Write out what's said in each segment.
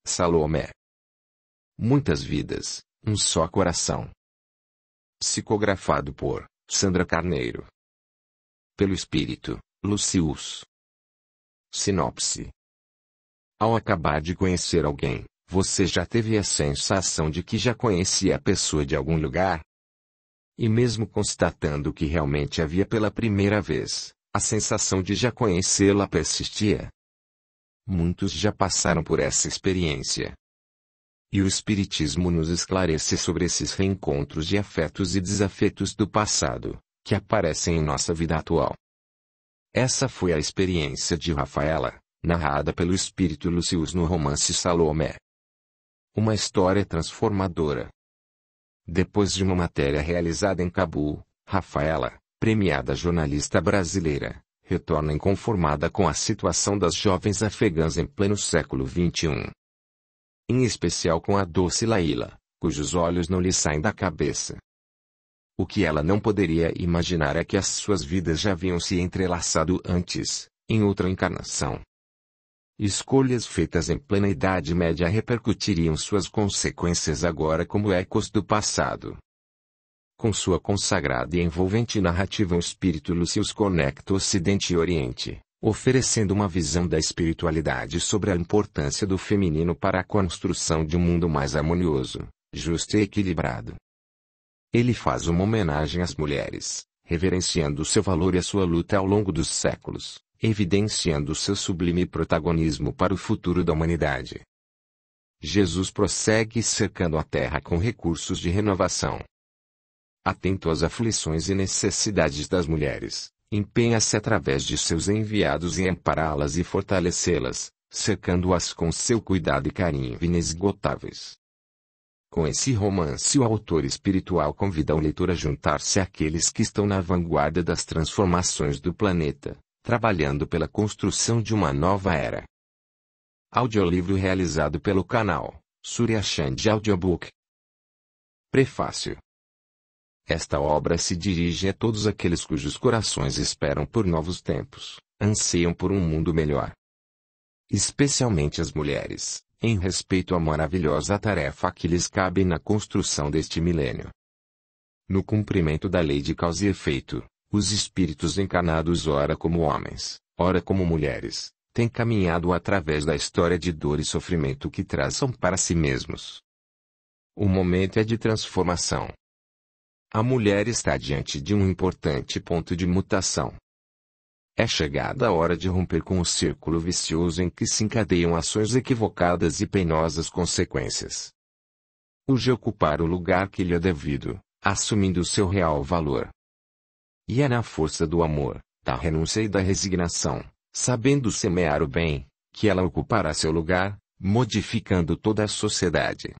Salomé. Muitas vidas, um só coração. Psicografado por Sandra Carneiro. Pelo Espírito, Lucius. Sinopse. Ao acabar de conhecer alguém, você já teve a sensação de que já conhecia a pessoa de algum lugar? E mesmo constatando que realmente havia pela primeira vez, a sensação de já conhecê-la persistia? Muitos já passaram por essa experiência. E o Espiritismo nos esclarece sobre esses reencontros de afetos e desafetos do passado, que aparecem em nossa vida atual. Essa foi a experiência de Rafaela, narrada pelo Espírito Lucius no romance Salomé. Uma história transformadora. Depois de uma matéria realizada em Cabul, Rafaela, premiada jornalista brasileira, retorna inconformada com a situação das jovens afegãs em pleno século XXI. Em especial com a doce Laila, cujos olhos não lhe saem da cabeça. O que ela não poderia imaginar é que as suas vidas já haviam se entrelaçado antes, em outra encarnação. Escolhas feitas em plena Idade Média repercutiriam suas consequências agora como ecos do passado. Com sua consagrada e envolvente narrativa, o Espírito Lucius conecta Ocidente e Oriente, oferecendo uma visão da espiritualidade sobre a importância do feminino para a construção de um mundo mais harmonioso, justo e equilibrado. Ele faz uma homenagem às mulheres, reverenciando seu valor e a sua luta ao longo dos séculos, evidenciando seu sublime protagonismo para o futuro da humanidade. Jesus prossegue cercando a terra com recursos de renovação. Atento às aflições e necessidades das mulheres, empenha-se através de seus enviados em ampará-las e fortalecê-las, cercando-as com seu cuidado e carinho inesgotáveis. Com esse romance, o autor espiritual convida o leitor a juntar-se àqueles que estão na vanguarda das transformações do planeta, trabalhando pela construção de uma nova era. Audiolivro realizado pelo canal Surya Chand Audiobook. Prefácio. Esta obra se dirige a todos aqueles cujos corações esperam por novos tempos, anseiam por um mundo melhor. Especialmente as mulheres, em respeito à maravilhosa tarefa que lhes cabe na construção deste milênio. No cumprimento da lei de causa e efeito, os espíritos encarnados, ora como homens, ora como mulheres, têm caminhado através da história de dor e sofrimento que traçam para si mesmos. O momento é de transformação. A mulher está diante de um importante ponto de mutação. É chegada a hora de romper com o círculo vicioso em que se encadeiam ações equivocadas e penosas consequências. Urge ocupar o lugar que lhe é devido, assumindo o seu real valor. E é na força do amor, da renúncia e da resignação, sabendo semear o bem, que ela ocupará seu lugar, modificando toda a sociedade.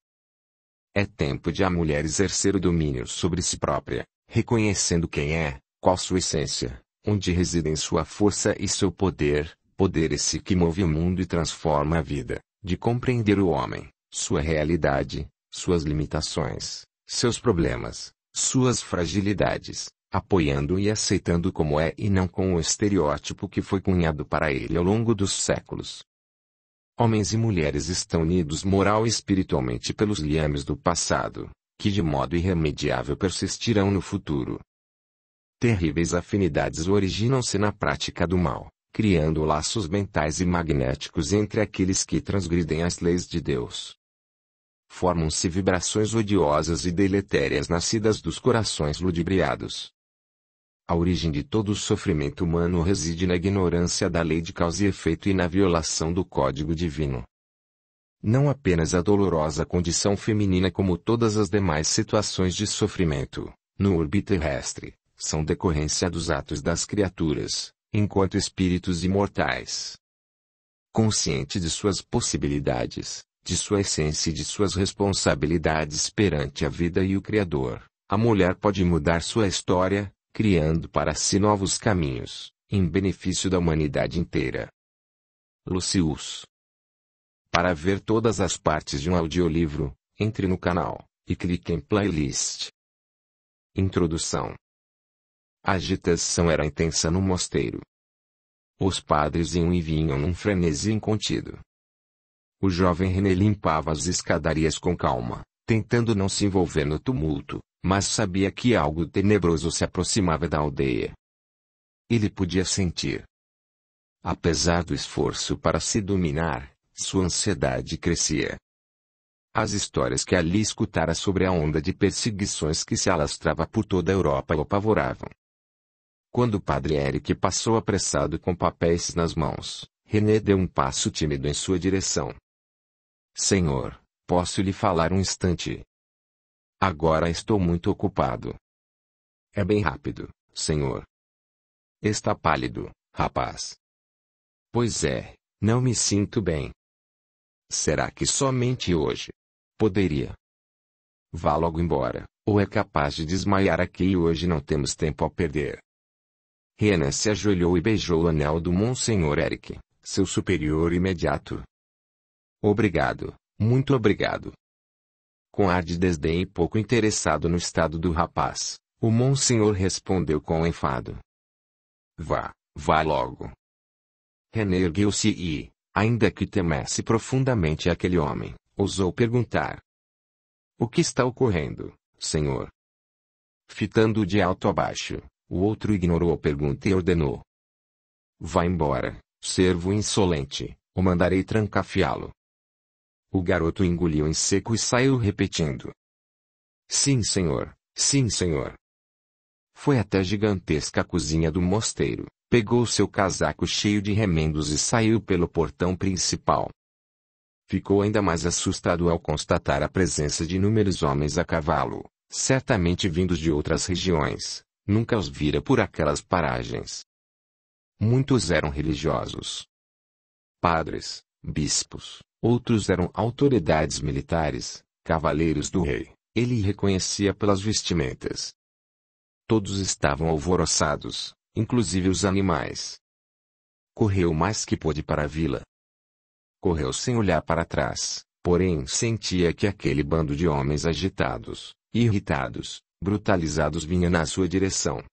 É tempo de a mulher exercer o domínio sobre si própria, reconhecendo quem é, qual sua essência, onde residem sua força e seu poder, poder esse que move o mundo e transforma a vida, de compreender o homem, sua realidade, suas limitações, seus problemas, suas fragilidades, apoiando e aceitando como é e não com o estereótipo que foi cunhado para ele ao longo dos séculos. Homens e mulheres estão unidos moral e espiritualmente pelos liames do passado, que de modo irremediável persistirão no futuro. Terríveis afinidades originam-se na prática do mal, criando laços mentais e magnéticos entre aqueles que transgridem as leis de Deus. Formam-se vibrações odiosas e deletérias nascidas dos corações ludibriados. A origem de todo o sofrimento humano reside na ignorância da lei de causa e efeito e na violação do código divino. Não apenas a dolorosa condição feminina, como todas as demais situações de sofrimento, no orbe terrestre, são decorrência dos atos das criaturas, enquanto espíritos imortais. Consciente de suas possibilidades, de sua essência e de suas responsabilidades perante a vida e o Criador, a mulher pode mudar sua história, criando para si novos caminhos, em benefício da humanidade inteira. Lucius. Para ver todas as partes de um audiolivro, entre no canal, e clique em playlist. Introdução. A agitação era intensa no mosteiro. Os padres iam e vinham num frenesi incontido. O jovem René limpava as escadarias com calma, tentando não se envolver no tumulto, mas sabia que algo tenebroso se aproximava da aldeia. Ele podia sentir. Apesar do esforço para se dominar, sua ansiedade crescia. As histórias que ali escutara sobre a onda de perseguições que se alastrava por toda a Europa o apavoravam. Quando o padre Eric passou apressado com papéis nas mãos, René deu um passo tímido em sua direção. Senhor, posso lhe falar um instante? Agora estou muito ocupado. É bem rápido, senhor. Está pálido, rapaz. Pois é, não me sinto bem. Será que somente hoje? Poderia. Vá logo embora, ou é capaz de desmaiar aqui e hoje não temos tempo a perder. René se ajoelhou e beijou o anel do Monsenhor Eric, seu superior imediato. Obrigado, muito obrigado. Com ar de desdém e pouco interessado no estado do rapaz, o Monsenhor respondeu com enfado. Vá logo. René ergueu-se e, ainda que temesse profundamente aquele homem, ousou perguntar. O que está ocorrendo, senhor? Fitando-o de alto a baixo, o outro ignorou a pergunta e ordenou. Vá embora, servo insolente, ou mandarei trancafiá-lo. O garoto engoliu em seco e saiu repetindo. Sim, senhor, sim, senhor. Foi até a gigantesca cozinha do mosteiro, pegou seu casaco cheio de remendos e saiu pelo portão principal. Ficou ainda mais assustado ao constatar a presença de inúmeros homens a cavalo, certamente vindos de outras regiões, nunca os vira por aquelas paragens. Muitos eram religiosos. Padres, bispos, outros eram autoridades militares, cavaleiros do rei, ele reconhecia pelas vestimentas. Todos estavam alvoroçados, inclusive os animais. Correu mais que pôde para a vila. Correu sem olhar para trás, porém sentia que aquele bando de homens agitados, irritados, brutalizados vinha na sua direção.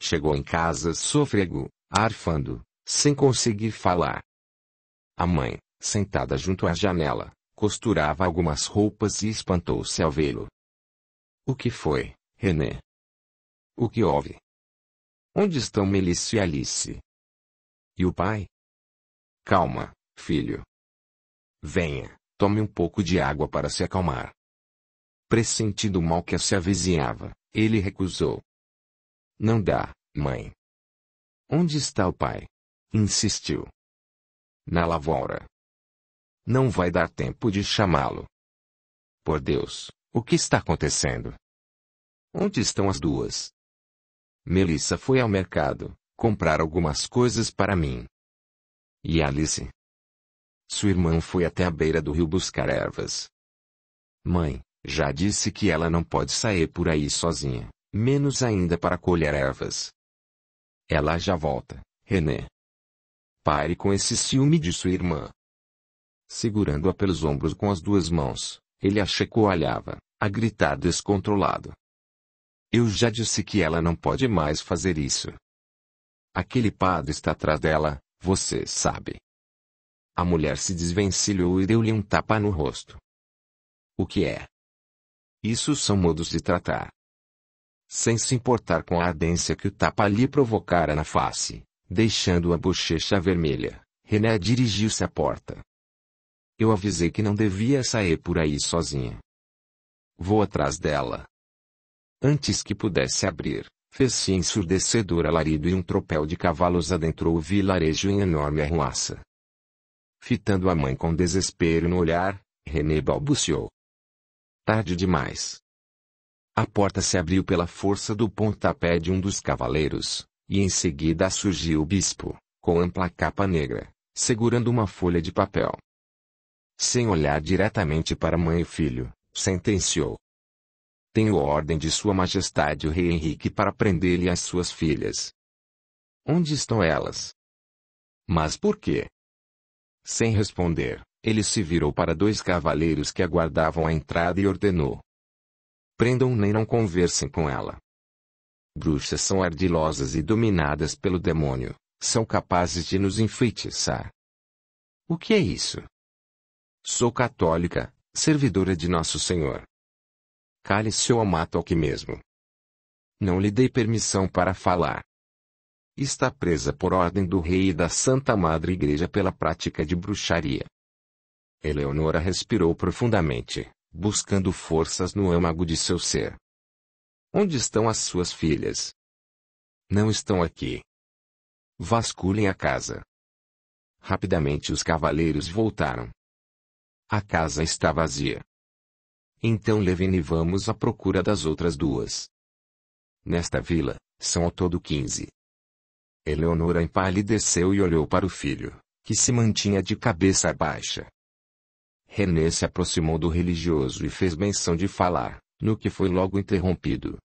Chegou em casa sôfrego, arfando, sem conseguir falar. A mãe, sentada junto à janela, costurava algumas roupas e espantou-se ao vê-lo. O que foi, René? O que houve? Onde estão Melissa e Alice? E o pai? Calma, filho. Venha, tome um pouco de água para se acalmar. Pressentindo o mal que se avizinhava, ele recusou. Não dá, mãe. Onde está o pai? Insistiu. Na lavoura. Não vai dar tempo de chamá-lo. Por Deus, o que está acontecendo? Onde estão as duas? Melissa foi ao mercado, comprar algumas coisas para mim. E Alice? Sua irmã foi até a beira do rio buscar ervas. Mãe, já disse que ela não pode sair por aí sozinha, menos ainda para colher ervas. Ela já volta, René. Pare com esse ciúme de sua irmã. Segurando-a pelos ombros com as duas mãos, ele a chacoalhava, a gritar descontrolado. Eu já disse que ela não pode mais fazer isso. Aquele padre está atrás dela, você sabe. A mulher se desvencilhou e deu-lhe um tapa no rosto. O que é? Isso são modos de tratar. Sem se importar com a ardência que o tapa lhe provocara na face, deixando a bochecha vermelha, René dirigiu-se à porta. Eu avisei que não devia sair por aí sozinha. Vou atrás dela. Antes que pudesse abrir, fez-se ensurdecedor alarido e um tropel de cavalos adentrou o vilarejo em enorme arruaça. Fitando a mãe com desespero no olhar, René balbuciou. Tarde demais. A porta se abriu pela força do pontapé de um dos cavaleiros, e em seguida surgiu o bispo, com ampla capa negra, segurando uma folha de papel. Sem olhar diretamente para mãe e filho, sentenciou. Tenho ordem de Sua Majestade o Rei Henrique para prender-lhe as suas filhas. Onde estão elas? Mas por quê? Sem responder, ele se virou para dois cavaleiros que aguardavam a entrada e ordenou. Prendam-na e não conversem com ela. Bruxas são ardilosas e dominadas pelo demônio, são capazes de nos enfeitiçar. O que é isso? Sou católica, servidora de Nosso Senhor. Cale-se ou a mato aqui mesmo. Não lhe dei permissão para falar. Está presa por ordem do rei e da Santa Madre Igreja pela prática de bruxaria. Eleonora respirou profundamente, buscando forças no âmago de seu ser. Onde estão as suas filhas? Não estão aqui. Vasculhem a casa. Rapidamente os cavaleiros voltaram. A casa está vazia. Então levem-me e vamos à procura das outras duas. Nesta vila, são ao todo 15. Eleonora empalideceu e olhou para o filho, que se mantinha de cabeça baixa. René se aproximou do religioso e fez menção de falar, no que foi logo interrompido.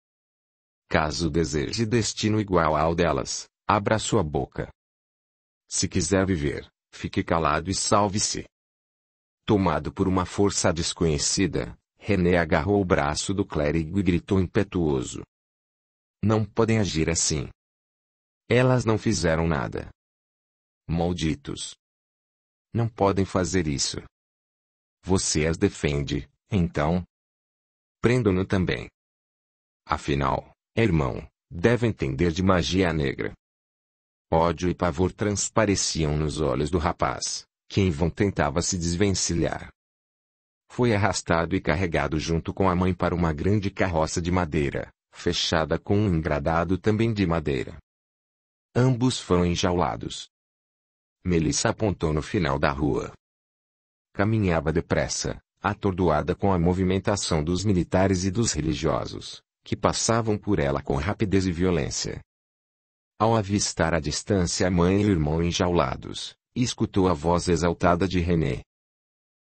Caso deseje destino igual ao delas, abra sua boca. Se quiser viver, fique calado e salve-se. Tomado por uma força desconhecida, René agarrou o braço do clérigo e gritou impetuoso. Não podem agir assim. Elas não fizeram nada. Malditos. Não podem fazer isso. Você as defende, então? Prendam-no também. Afinal, irmão, deve entender de magia negra. Ódio e pavor transpareciam nos olhos do rapaz, que em vão tentava se desvencilhar. Foi arrastado e carregado junto com a mãe para uma grande carroça de madeira, fechada com um engradado também de madeira. Ambos foram enjaulados. Melissa apontou no final da rua. Caminhava depressa, atordoada com a movimentação dos militares e dos religiosos, que passavam por ela com rapidez e violência. Ao avistar à distância a mãe e o irmão enjaulados, escutou a voz exaltada de René.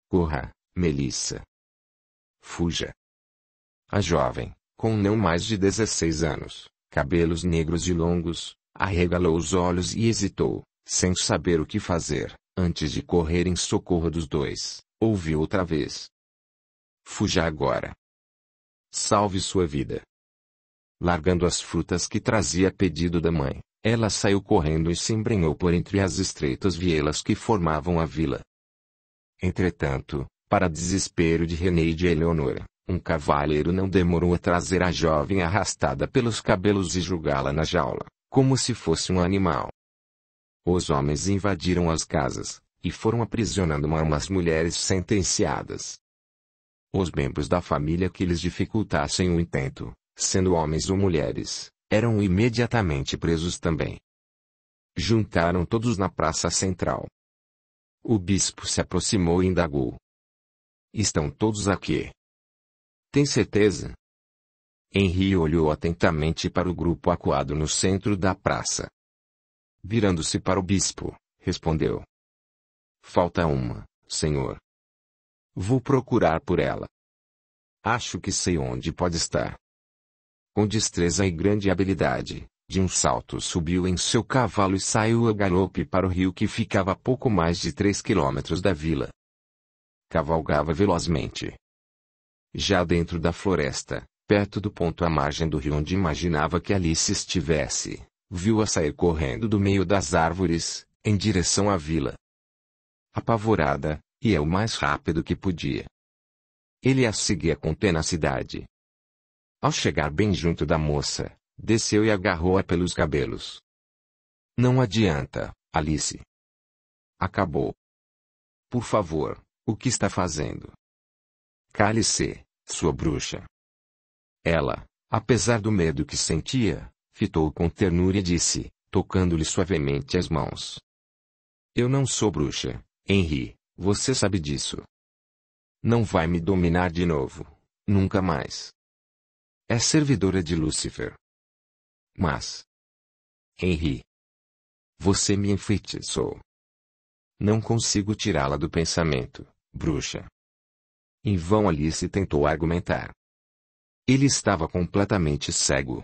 Corra, Melissa. Fuja. A jovem, com não mais de 16 anos, cabelos negros e longos, arregalou os olhos e hesitou, sem saber o que fazer, antes de correr em socorro dos dois, ouviu outra vez. Fuja agora. Salve sua vida. Largando as frutas que trazia a pedido da mãe, ela saiu correndo e se embrenhou por entre as estreitas vielas que formavam a vila. Entretanto, para desespero de René e de Eleonora, um cavaleiro não demorou a trazer a jovem arrastada pelos cabelos e julgá-la na jaula, como se fosse um animal. Os homens invadiram as casas, e foram aprisionando umas mulheres sentenciadas. Os membros da família que lhes dificultassem o intento, sendo homens ou mulheres, eram imediatamente presos também. Juntaram todos na praça central. O bispo se aproximou e indagou. Estão todos aqui? Tem certeza? Henri olhou atentamente para o grupo acuado no centro da praça. Virando-se para o bispo, respondeu. Falta uma, senhor. Vou procurar por ela. Acho que sei onde pode estar. Com destreza e grande habilidade, de um salto subiu em seu cavalo e saiu a galope para o rio que ficava a pouco mais de 3 quilômetros da vila. Cavalgava velozmente. Já dentro da floresta, perto do ponto à margem do rio onde imaginava que Alice estivesse, viu-a sair correndo do meio das árvores, em direção à vila. Apavorada, ia o mais rápido que podia. Ele a seguia com tenacidade. Ao chegar bem junto da moça, desceu e agarrou-a pelos cabelos. Não adianta, Alice. Acabou. Por favor, o que está fazendo? Cale-se, sua bruxa. Ela, apesar do medo que sentia, fitou com ternura e disse, tocando-lhe suavemente as mãos. Eu não sou bruxa, Henri, você sabe disso. Não vai me dominar de novo, nunca mais. É servidora de Lúcifer. Mas, Henri, você me enfeitiçou. Não consigo tirá-la do pensamento, bruxa. Em vão Alice tentou argumentar. Ele estava completamente cego.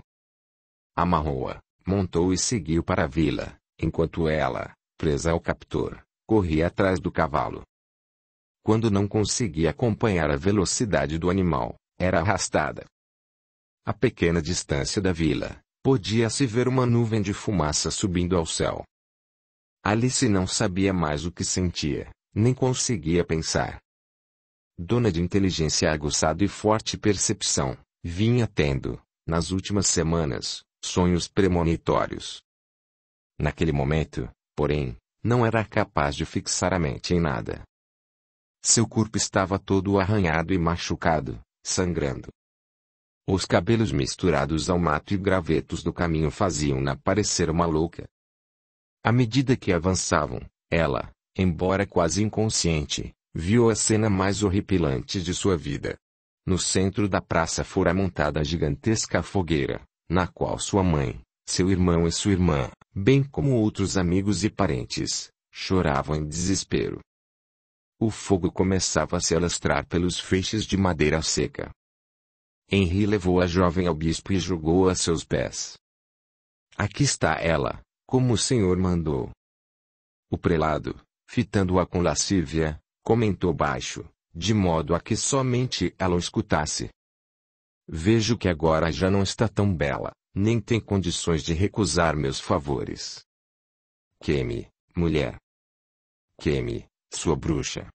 Amarrou-a, montou e seguiu para a vila, enquanto ela, presa ao captor, corria atrás do cavalo. Quando não conseguia acompanhar a velocidade do animal, era arrastada. A pequena distância da vila, podia-se ver uma nuvem de fumaça subindo ao céu. Alice não sabia mais o que sentia, nem conseguia pensar. dona de inteligência aguçada e forte percepção, vinha tendo, nas últimas semanas, sonhos premonitórios. Naquele momento, porém, não era capaz de fixar a mente em nada. Seu corpo estava todo arranhado e machucado, sangrando. Os cabelos misturados ao mato e gravetos do caminho faziam-na parecer uma louca. À medida que avançavam, ela, embora quase inconsciente, viu a cena mais horripilante de sua vida. No centro da praça fora montada a gigantesca fogueira, na qual sua mãe, seu irmão e sua irmã, bem como outros amigos e parentes, choravam em desespero. O fogo começava a se alastrar pelos feixes de madeira seca. Henri levou a jovem ao bispo e jogou-a a seus pés. Aqui está ela, como o senhor mandou. O prelado, fitando-a com lascívia, comentou baixo, de modo a que somente ela o escutasse. Vejo que agora já não está tão bela, nem tem condições de recusar meus favores. Queime, mulher. Queime, sua bruxa.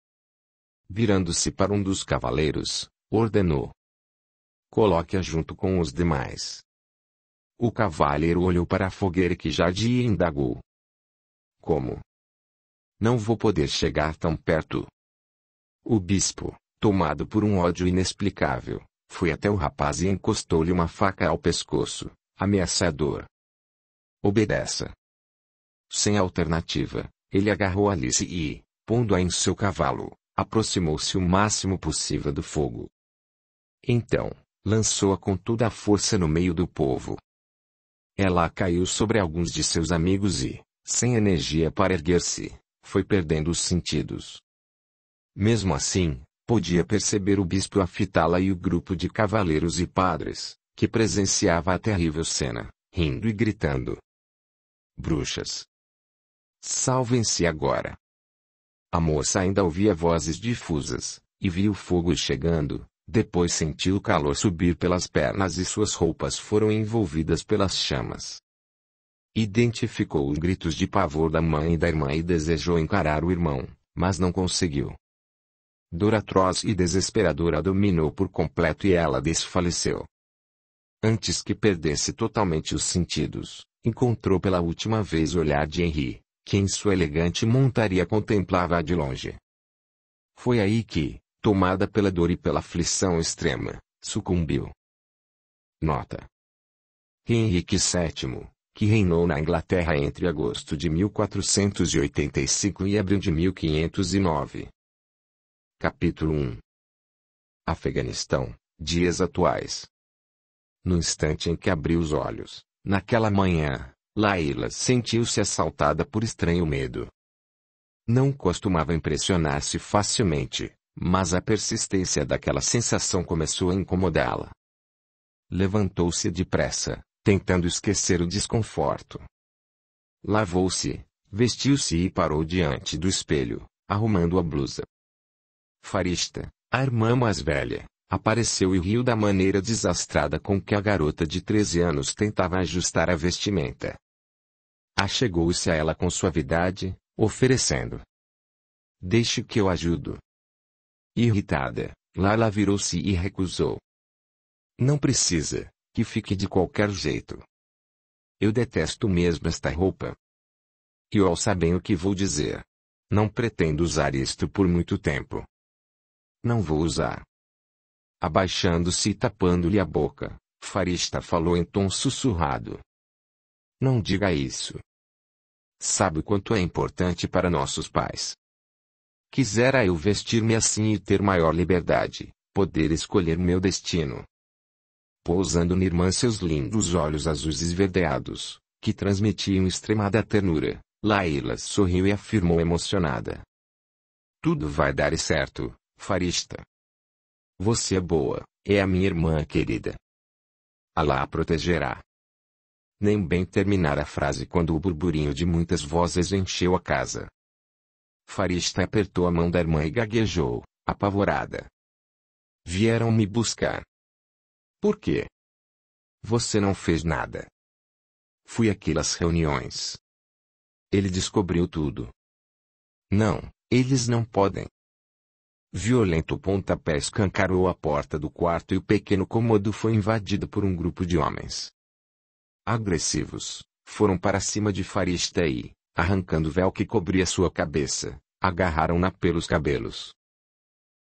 Virando-se para um dos cavaleiros, ordenou. Coloque-a junto com os demais. O cavaleiro olhou para a fogueira que jardia e indagou. Como? Não vou poder chegar tão perto. O bispo, tomado por um ódio inexplicável, foi até o rapaz e encostou-lhe uma faca ao pescoço, ameaçador. Obedeça. Sem alternativa, ele agarrou Alice e, pondo-a em seu cavalo, aproximou-se o máximo possível do fogo. Então, lançou-a com toda a força no meio do povo. Ela caiu sobre alguns de seus amigos e, sem energia para erguer-se, foi perdendo os sentidos. Mesmo assim, podia perceber o bispo a fitá-la e o grupo de cavaleiros e padres, que presenciava a terrível cena, rindo e gritando. Bruxas! Salvem-se agora! A moça ainda ouvia vozes difusas, e viu o fogo chegando, depois sentiu o calor subir pelas pernas e suas roupas foram envolvidas pelas chamas. Identificou os gritos de pavor da mãe e da irmã e desejou encarar o irmão, mas não conseguiu. Dor atroz e desesperadora dominou por completo e ela desfaleceu. Antes que perdesse totalmente os sentidos, encontrou pela última vez o olhar de Henri, que em sua elegante montaria contemplava-a de longe. Foi aí que, tomada pela dor e pela aflição extrema, sucumbiu. Nota: Henrique VII, que reinou na Inglaterra entre agosto de 1485 e abril de 1509. Capítulo 1. Afeganistão, dias atuais. No instante em que abriu os olhos, naquela manhã, Laila sentiu-se assaltada por estranho medo. Não costumava impressionar-se facilmente, mas a persistência daquela sensação começou a incomodá-la. Levantou-se depressa, tentando esquecer o desconforto. Lavou-se, vestiu-se e parou diante do espelho, arrumando a blusa. Farista, a irmã mais velha, apareceu e riu da maneira desastrada com que a garota de 13 anos tentava ajustar a vestimenta. Achegou-se a ela com suavidade, oferecendo. Deixe que eu ajudo. Irritada, Lala virou-se e recusou. Não precisa, que fique de qualquer jeito. Eu detesto mesmo esta roupa. E eu sabem o que vou dizer. Não pretendo usar isto por muito tempo. Não vou usar. Abaixando-se e tapando-lhe a boca, Farista falou em tom sussurrado. Não diga isso. Sabe quanto é importante para nossos pais. Quisera eu vestir-me assim e ter maior liberdade, poder escolher meu destino. Pousando na irmã seus lindos olhos azuis esverdeados, que transmitiam extremada ternura, Laila sorriu e afirmou emocionada. Tudo vai dar certo, Farista. Você é boa, é a minha irmã querida. Alá a protegerá. Nem bem terminar a frase quando o burburinho de muitas vozes encheu a casa. Farista apertou a mão da irmã e gaguejou, apavorada. Vieram me buscar. Por quê? Você não fez nada. Fui àquelas reuniões. Ele descobriu tudo. Não, eles não podem. Violento pontapé escancarou a porta do quarto e o pequeno cômodo foi invadido por um grupo de homens. Agressivos, foram para cima de Farista e, arrancando o véu que cobria sua cabeça, agarraram-na pelos cabelos.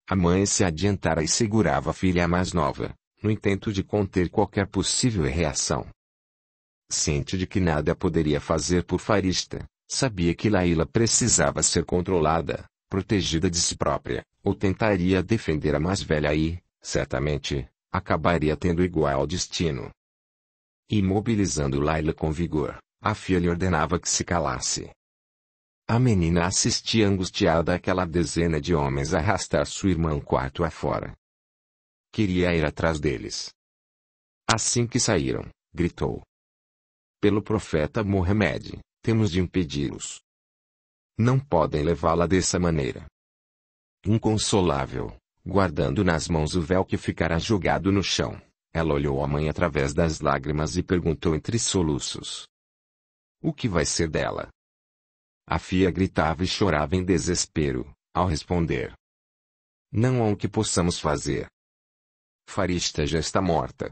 A mãe se adiantara e segurava a filha mais nova, no intento de conter qualquer possível reação. Ciente de que nada poderia fazer por Farista, sabia que Laila precisava ser controlada, protegida de si própria, ou tentaria defender a mais velha e, certamente, acabaria tendo igual destino. Imobilizando Laila com vigor, a filha lhe ordenava que se calasse. A menina assistia angustiada àquela dezena de homens arrastar sua irmã quarto afora. Queria ir atrás deles. Assim que saíram, gritou: "Pelo profeta Mohamed, temos de impedi-los. Não podem levá-la dessa maneira." Inconsolável, guardando nas mãos o véu que ficara jogado no chão, ela olhou a mãe através das lágrimas e perguntou entre soluços: "O que vai ser dela?" A filha gritava e chorava em desespero, ao responder: "Não há o que possamos fazer. Farista já está morta."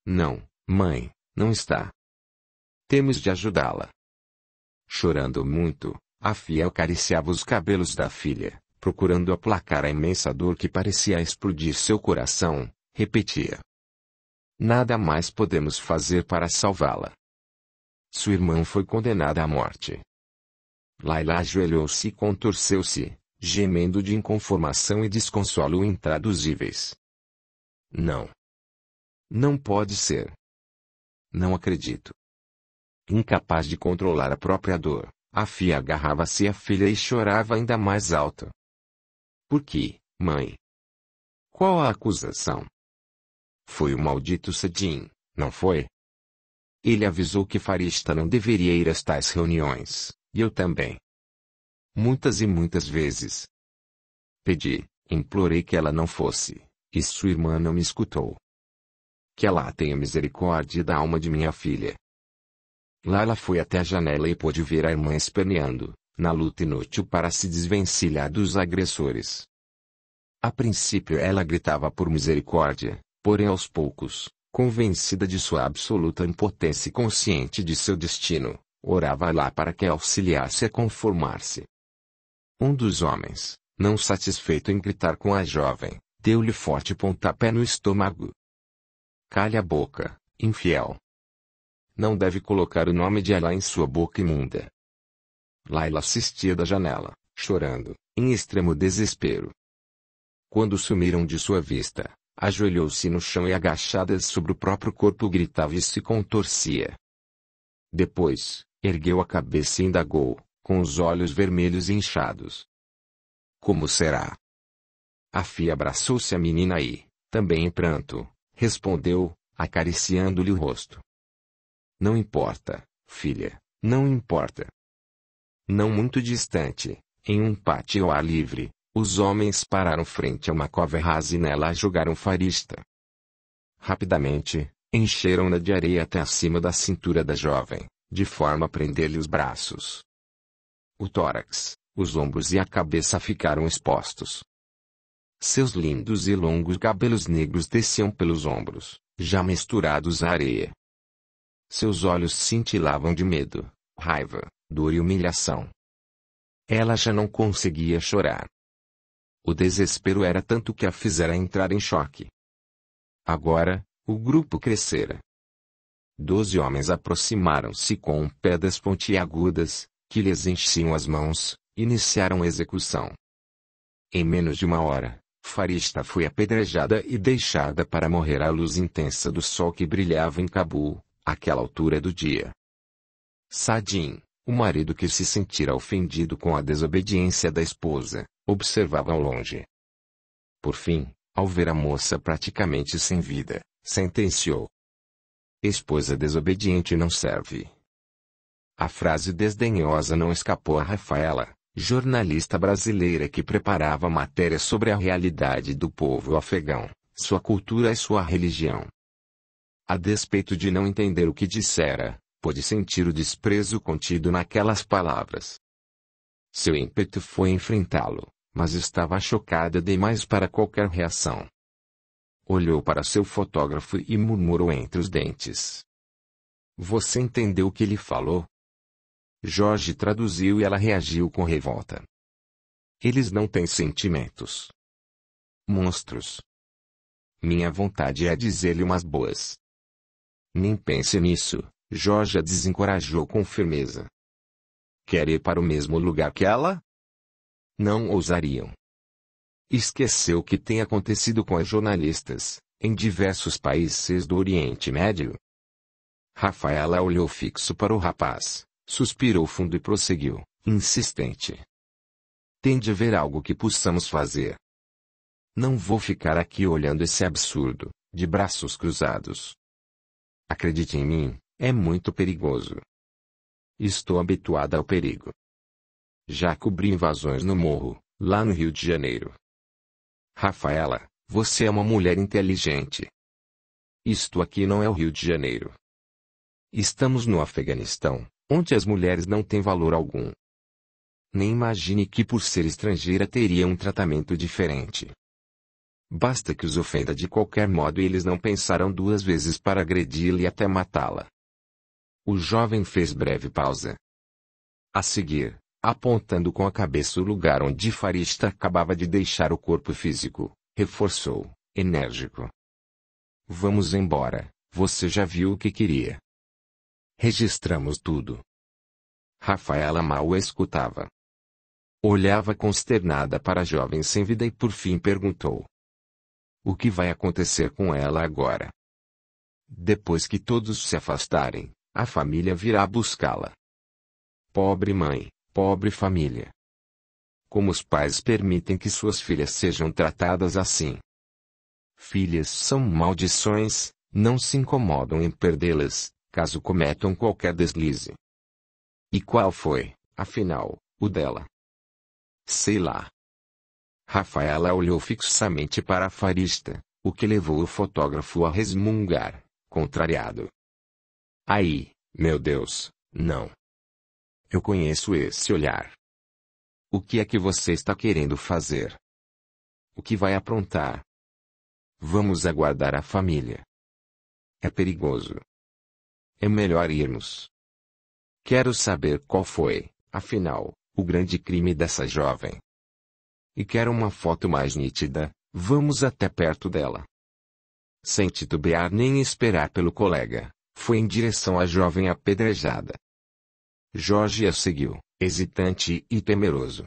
"Não, mãe, não está. Temos de ajudá-la." Chorando muito, a filha acariciava os cabelos da filha, procurando aplacar a imensa dor que parecia explodir seu coração, repetia: "Nada mais podemos fazer para salvá-la. Sua irmã foi condenada à morte." Laila ajoelhou-se e contorceu-se, gemendo de inconformação e desconsolo intraduzíveis. "Não. Não pode ser. Não acredito." Incapaz de controlar a própria dor, a filha agarrava-se à filha e chorava ainda mais alto. "Por que, mãe? Qual a acusação?" "Foi o maldito Sadim, não foi? Ele avisou que Farista não deveria ir às tais reuniões, e eu também. Muitas e muitas vezes. Pedi, implorei que ela não fosse, e sua irmã não me escutou. Que Allah tenha misericórdia da alma de minha filha." Laila foi até a janela e pôde ver a irmã esperneando, na luta inútil para se desvencilhar dos agressores. A princípio ela gritava por misericórdia, porém aos poucos, convencida de sua absoluta impotência e consciente de seu destino, orava a Allah para que a auxiliasse a conformar-se. Um dos homens, não satisfeito em gritar com a jovem, deu-lhe forte pontapé no estômago. "Calhe a boca, infiel. Não deve colocar o nome de Allah em sua boca imunda." Laila assistia da janela, chorando, em extremo desespero. Quando sumiram de sua vista, ajoelhou-se no chão e agachada sobre o próprio corpo gritava e se contorcia. Depois, ergueu a cabeça e indagou, com os olhos vermelhos e inchados: "Como será?" A filha abraçou-se à menina e, também em pranto, respondeu, acariciando-lhe o rosto: "Não importa, filha, não importa." Não muito distante, em um pátio ao ar livre, os homens pararam frente a uma cova rasa e nela jogaram Farista. Rapidamente, encheram-na de areia até acima da cintura da jovem, de forma a prender-lhe os braços. O tórax, os ombros e a cabeça ficaram expostos. Seus lindos e longos cabelos negros desciam pelos ombros, já misturados à areia. Seus olhos cintilavam de medo, raiva, dor e humilhação. Ela já não conseguia chorar. O desespero era tanto que a fizera entrar em choque. Agora, o grupo crescera. 12 homens aproximaram-se com pedras pontiagudas, que lhes enchiam as mãos, e iniciaram a execução. Em menos de uma hora, Farista foi apedrejada e deixada para morrer à luz intensa do sol que brilhava em Cabul, àquela altura do dia. Sadim, o marido que se sentira ofendido com a desobediência da esposa, observava ao longe. Por fim, ao ver a moça praticamente sem vida, sentenciou: "Esposa desobediente não serve." A frase desdenhosa não escapou a Rafaela, jornalista brasileira que preparava matéria sobre a realidade do povo afegão, sua cultura e sua religião. A despeito de não entender o que dissera, pôde sentir o desprezo contido naquelas palavras. Seu ímpeto foi enfrentá-lo, mas estava chocada demais para qualquer reação. Olhou para seu fotógrafo e murmurou entre os dentes. Você entendeu o que ele falou? Jorge traduziu e ela reagiu com revolta. Eles não têm sentimentos. Monstros. Minha vontade é dizer-lhe umas boas. Nem pense nisso, Jorge a desencorajou com firmeza. Quer ir para o mesmo lugar que ela? Não ousariam. Esqueceu o que tem acontecido com as jornalistas, em diversos países do Oriente Médio? Rafaela olhou fixo para o rapaz, suspirou fundo e prosseguiu, insistente. Tem de haver algo que possamos fazer. Não vou ficar aqui olhando esse absurdo, de braços cruzados. Acredite em mim, é muito perigoso. Estou habituada ao perigo. Já cobri invasões no morro, lá no Rio de Janeiro. Rafaela, você é uma mulher inteligente. Isto aqui não é o Rio de Janeiro. Estamos no Afeganistão, onde as mulheres não têm valor algum. Nem imagine que por ser estrangeira teria um tratamento diferente. Basta que os ofenda de qualquer modo e eles não pensarão duas vezes para agredi-la e até matá-la. O jovem fez breve pausa. A seguir, apontando com a cabeça o lugar onde Farista acabava de deixar o corpo físico, reforçou, enérgico. Vamos embora, você já viu o que queria. Registramos tudo. Rafaela mal a escutava. Olhava consternada para a jovem sem vida e por fim perguntou. O que vai acontecer com ela agora? Depois que todos se afastarem, a família virá buscá-la. Pobre mãe, pobre família. Como os pais permitem que suas filhas sejam tratadas assim? Filhas são maldições, não se incomodam em perdê-las, caso cometam qualquer deslize. E qual foi, afinal, o dela? Sei lá. Rafaela olhou fixamente para a Farista, o que levou o fotógrafo a resmungar, contrariado. Aí, meu Deus, não. Eu conheço esse olhar. O que é que você está querendo fazer? O que vai aprontar? Vamos aguardar a família. É perigoso. É melhor irmos. Quero saber qual foi, afinal, o grande crime dessa jovem. E quero uma foto mais nítida, vamos até perto dela. Sem titubear nem esperar pelo colega, foi em direção à jovem apedrejada. Jorge a seguiu, hesitante e temeroso.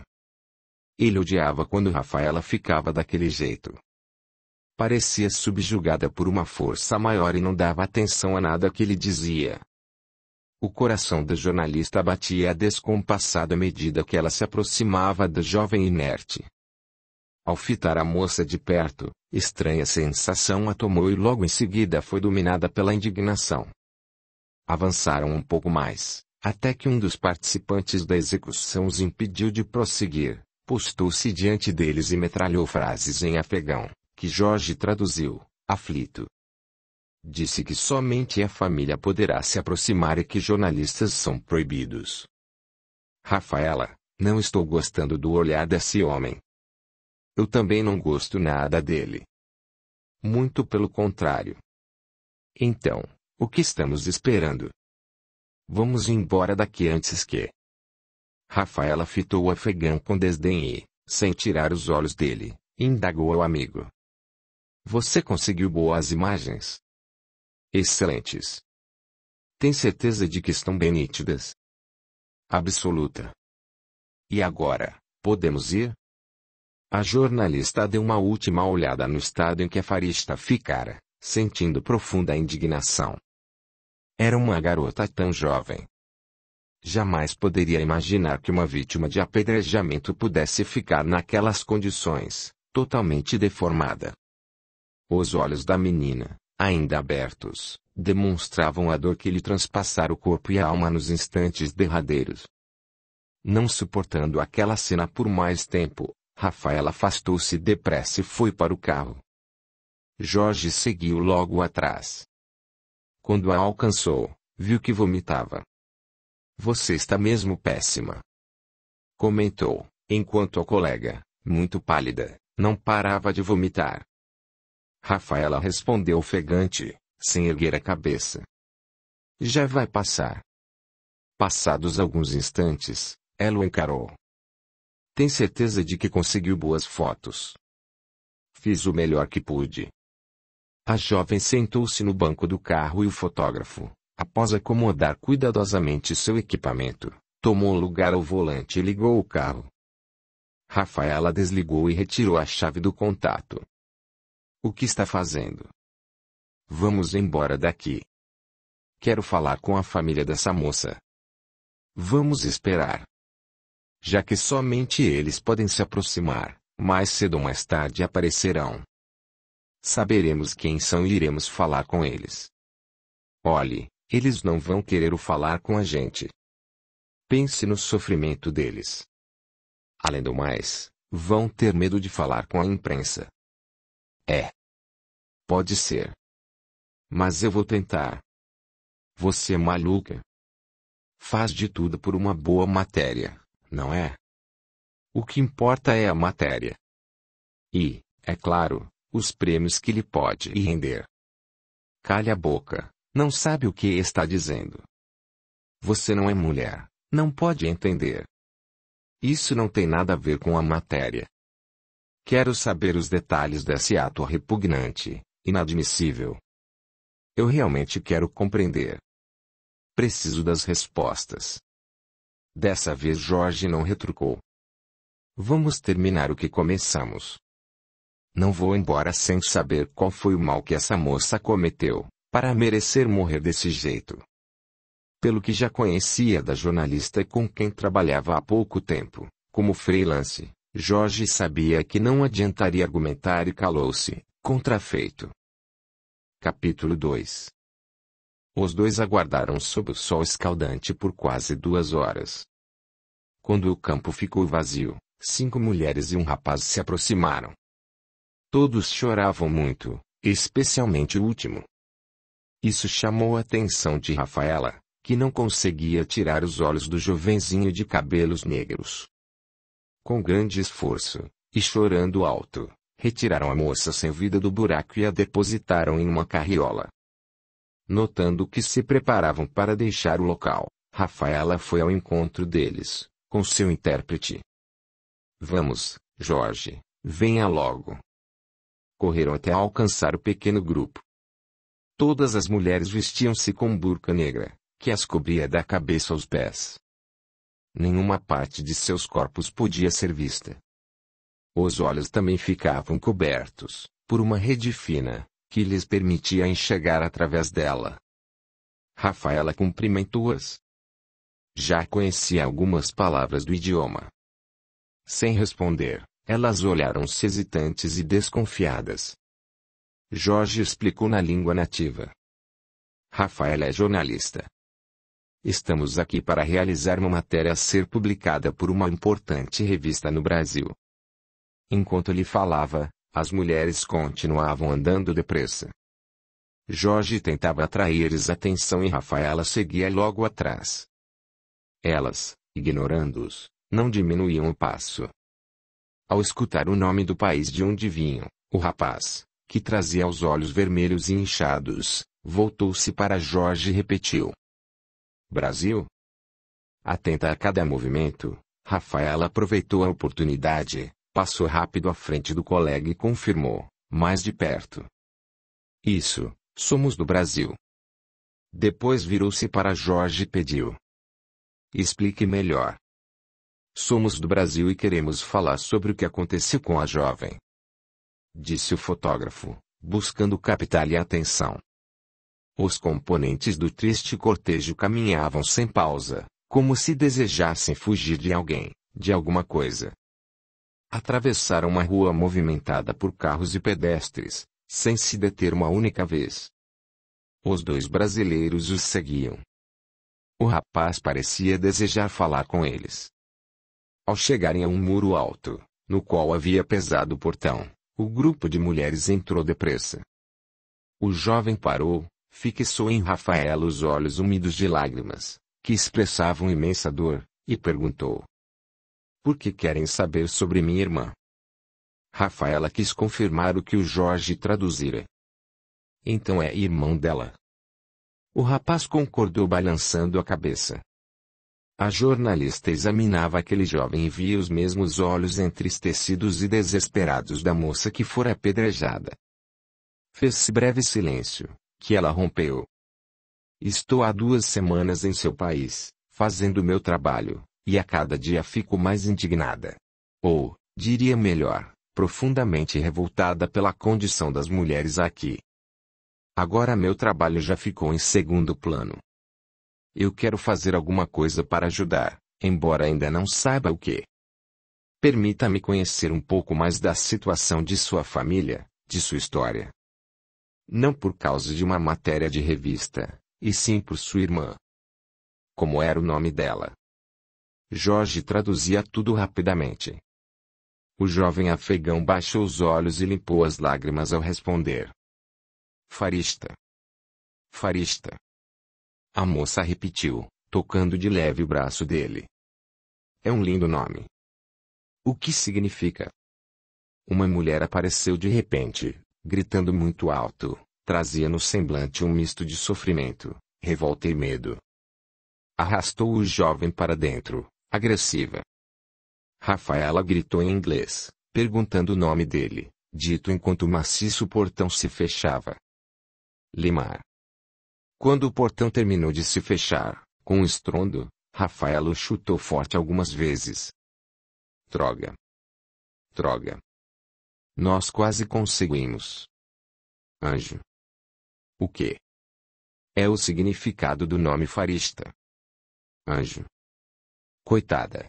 Ele odiava quando Rafaela ficava daquele jeito. Parecia subjugada por uma força maior e não dava atenção a nada que ele dizia. O coração da jornalista batia descompassado à medida que ela se aproximava da jovem inerte. Ao fitar a moça de perto, estranha sensação a tomou e logo em seguida foi dominada pela indignação. Avançaram um pouco mais, até que um dos participantes da execução os impediu de prosseguir, postou-se diante deles e metralhou frases em afegão, que Jorge traduziu, aflito. Disse que somente a família poderá se aproximar e que jornalistas são proibidos. Rafaela, não estou gostando do olhar desse homem. Eu também não gosto nada dele. Muito pelo contrário. Então, o que estamos esperando? Vamos embora daqui antes que... Rafaela fitou o afegão com desdém e, sem tirar os olhos dele, indagou ao amigo. Você conseguiu boas imagens? Excelentes. Tem certeza de que estão bem nítidas? Absoluta. E agora, podemos ir? A jornalista deu uma última olhada no estado em que a Farista ficara, sentindo profunda indignação. Era uma garota tão jovem. Jamais poderia imaginar que uma vítima de apedrejamento pudesse ficar naquelas condições, totalmente deformada. Os olhos da menina, ainda abertos, demonstravam a dor que lhe transpassara o corpo e a alma nos instantes derradeiros. Não suportando aquela cena por mais tempo, Rafaela afastou-se depressa e foi para o carro. Jorge seguiu logo atrás. Quando a alcançou, viu que vomitava. Você está mesmo péssima. Comentou, enquanto a colega, muito pálida, não parava de vomitar. Rafaela respondeu ofegante, sem erguer a cabeça. Já vai passar. Passados alguns instantes, ela o encarou. Tem certeza de que conseguiu boas fotos? Fiz o melhor que pude. A jovem sentou-se no banco do carro e o fotógrafo, após acomodar cuidadosamente seu equipamento, tomou lugar ao volante e ligou o carro. Rafaela desligou e retirou a chave do contato. O que está fazendo? Vamos embora daqui. Quero falar com a família dessa moça. Vamos esperar. Já que somente eles podem se aproximar, mais cedo ou mais tarde aparecerão. Saberemos quem são e iremos falar com eles. Olhe, eles não vão querer o falar com a gente. Pense no sofrimento deles. Além do mais, vão ter medo de falar com a imprensa. É. Pode ser. Mas eu vou tentar. Você é maluca? Faz de tudo por uma boa matéria, não é? O que importa é a matéria. E, é claro, os prêmios que lhe pode render. Cale a boca, não sabe o que está dizendo. Você não é mulher, não pode entender. Isso não tem nada a ver com a matéria. Quero saber os detalhes desse ato repugnante, inadmissível. Eu realmente quero compreender. Preciso das respostas. Dessa vez Jorge não retrucou. Vamos terminar o que começamos. Não vou embora sem saber qual foi o mal que essa moça cometeu, para merecer morrer desse jeito. Pelo que já conhecia da jornalista com quem trabalhava há pouco tempo, como freelance, Jorge sabia que não adiantaria argumentar e calou-se, contrafeito. Capítulo 2. Os dois aguardaram sob o sol escaldante por quase 2 horas. Quando o campo ficou vazio, 5 mulheres e um rapaz se aproximaram. Todos choravam muito, especialmente o último. Isso chamou a atenção de Rafaela, que não conseguia tirar os olhos do jovenzinho de cabelos negros. Com grande esforço, e chorando alto, retiraram a moça sem vida do buraco e a depositaram em uma carriola. Notando que se preparavam para deixar o local, Rafaela foi ao encontro deles, com seu intérprete. Vamos, Jorge, venha logo. Correram até alcançar o pequeno grupo. Todas as mulheres vestiam-se com burca negra, que as cobria da cabeça aos pés. Nenhuma parte de seus corpos podia ser vista. Os olhos também ficavam cobertos, por uma rede fina, que lhes permitia enxergar através dela. Rafaela cumprimentou-as. Já conhecia algumas palavras do idioma. Sem responder, elas olharam-se hesitantes e desconfiadas. Jorge explicou na língua nativa. Rafaela é jornalista. Estamos aqui para realizar uma matéria a ser publicada por uma importante revista no Brasil. Enquanto ele falava, as mulheres continuavam andando depressa. Jorge tentava atrair-lhes atenção e Rafaela seguia logo atrás. Elas, ignorando-os, não diminuíam o passo. Ao escutar o nome do país de onde vinham, o rapaz, que trazia os olhos vermelhos e inchados, voltou-se para Jorge e repetiu: Brasil? Atenta a cada movimento, Rafaela aproveitou a oportunidade, passou rápido à frente do colega e confirmou, mais de perto: Isso, somos do Brasil. Depois virou-se para Jorge e pediu: Explique melhor. Somos do Brasil e queremos falar sobre o que aconteceu com a jovem. Disse o fotógrafo, buscando captar-lhe a atenção. Os componentes do triste cortejo caminhavam sem pausa, como se desejassem fugir de alguém, de alguma coisa. Atravessaram uma rua movimentada por carros e pedestres, sem se deter uma única vez. Os 2 brasileiros os seguiam. O rapaz parecia desejar falar com eles. Ao chegarem a um muro alto, no qual havia pesado portão, o grupo de mulheres entrou depressa. O jovem parou, fixou em Rafaela os olhos úmidos de lágrimas, que expressavam imensa dor, e perguntou: Por que querem saber sobre minha irmã? Rafaela quis confirmar o que o Jorge traduzira. Então é irmão dela. O rapaz concordou balançando a cabeça. A jornalista examinava aquele jovem e via os mesmos olhos entristecidos e desesperados da moça que fora apedrejada. Fez-se breve silêncio, que ela rompeu. Estou há 2 semanas em seu país, fazendo meu trabalho, e a cada dia fico mais indignada. Ou, diria melhor, profundamente revoltada pela condição das mulheres aqui. Agora meu trabalho já ficou em segundo plano. Eu quero fazer alguma coisa para ajudar, embora ainda não saiba o que. Permita-me conhecer um pouco mais da situação de sua família, de sua história. Não por causa de uma matéria de revista, e sim por sua irmã. Como era o nome dela? Jorge traduzia tudo rapidamente. O jovem afegão baixou os olhos e limpou as lágrimas ao responder. Farista. Farista. A moça repetiu, tocando de leve o braço dele. É um lindo nome. O que significa? Uma mulher apareceu de repente, gritando muito alto, trazia no semblante um misto de sofrimento, revolta e medo. Arrastou o jovem para dentro, agressiva. Rafaela gritou em inglês, perguntando o nome dele, dito enquanto o maciço portão se fechava. Limar. Quando o portão terminou de se fechar, com um estrondo, Rafaela o chutou forte algumas vezes. Droga. Droga. Nós quase conseguimos. Anjo. O quê? É o significado do nome Farista. Anjo. Coitada.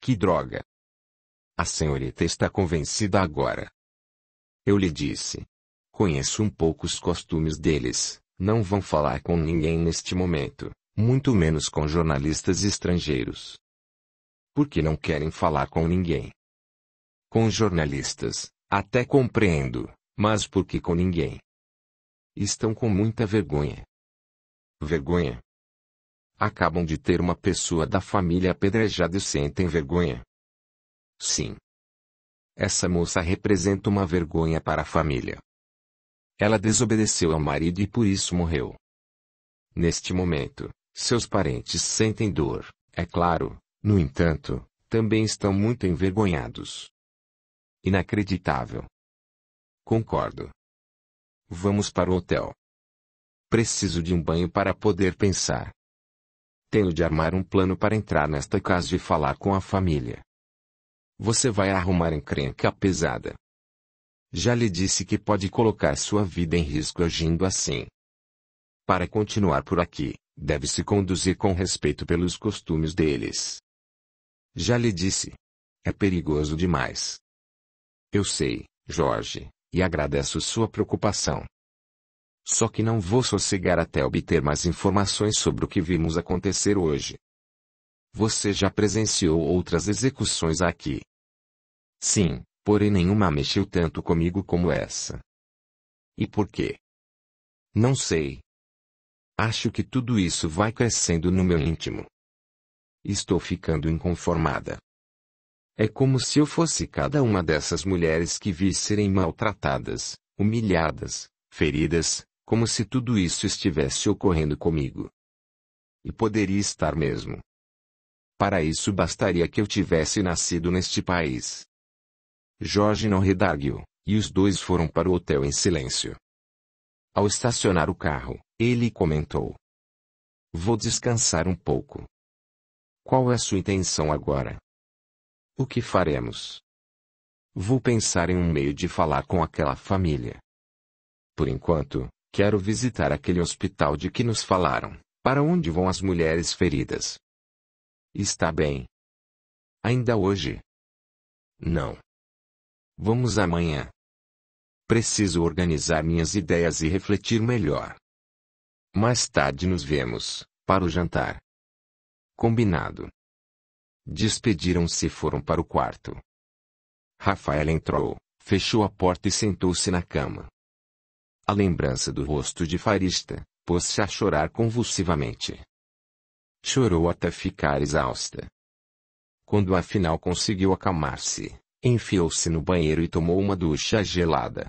Que droga. A senhorita está convencida agora. Eu lhe disse. Conheço um pouco os costumes deles. Não vão falar com ninguém neste momento, muito menos com jornalistas estrangeiros. Por que não querem falar com ninguém? Com jornalistas, até compreendo, mas por que com ninguém? Estão com muita vergonha. Vergonha? Acabam de ter uma pessoa da família apedrejada e sentem vergonha? Sim. Essa moça representa uma vergonha para a família. Ela desobedeceu ao marido e por isso morreu. Neste momento, seus parentes sentem dor, é claro, no entanto, também estão muito envergonhados. Inacreditável. Concordo. Vamos para o hotel. Preciso de um banho para poder pensar. Tenho de armar um plano para entrar nesta casa e falar com a família. Você vai arrumar encrenca pesada. Já lhe disse que pode colocar sua vida em risco agindo assim. Para continuar por aqui, deve se conduzir com respeito pelos costumes deles. Já lhe disse. É perigoso demais. Eu sei, Jorge, e agradeço sua preocupação. Só que não vou sossegar até obter mais informações sobre o que vimos acontecer hoje. Você já presenciou outras execuções aqui? Sim. Porém nenhuma mexeu tanto comigo como essa. E por quê? Não sei. Acho que tudo isso vai crescendo no meu íntimo. Estou ficando inconformada. É como se eu fosse cada uma dessas mulheres que vi serem maltratadas, humilhadas, feridas, como se tudo isso estivesse ocorrendo comigo. E poderia estar mesmo. Para isso bastaria que eu tivesse nascido neste país. Jorge não redarguiu, e os dois foram para o hotel em silêncio. Ao estacionar o carro, ele comentou. Vou descansar um pouco. Qual é sua intenção agora? O que faremos? Vou pensar em um meio de falar com aquela família. Por enquanto, quero visitar aquele hospital de que nos falaram, para onde vão as mulheres feridas. Está bem. Ainda hoje? Não. Vamos amanhã. Preciso organizar minhas ideias e refletir melhor. Mais tarde nos vemos, para o jantar. Combinado. Despediram-se e foram para o quarto. Rafaela entrou, fechou a porta e sentou-se na cama. A lembrança do rosto de Farista, pôs-se a chorar convulsivamente. Chorou até ficar exausta. Quando afinal conseguiu acalmar-se, Enfiou-se no banheiro e tomou uma ducha gelada.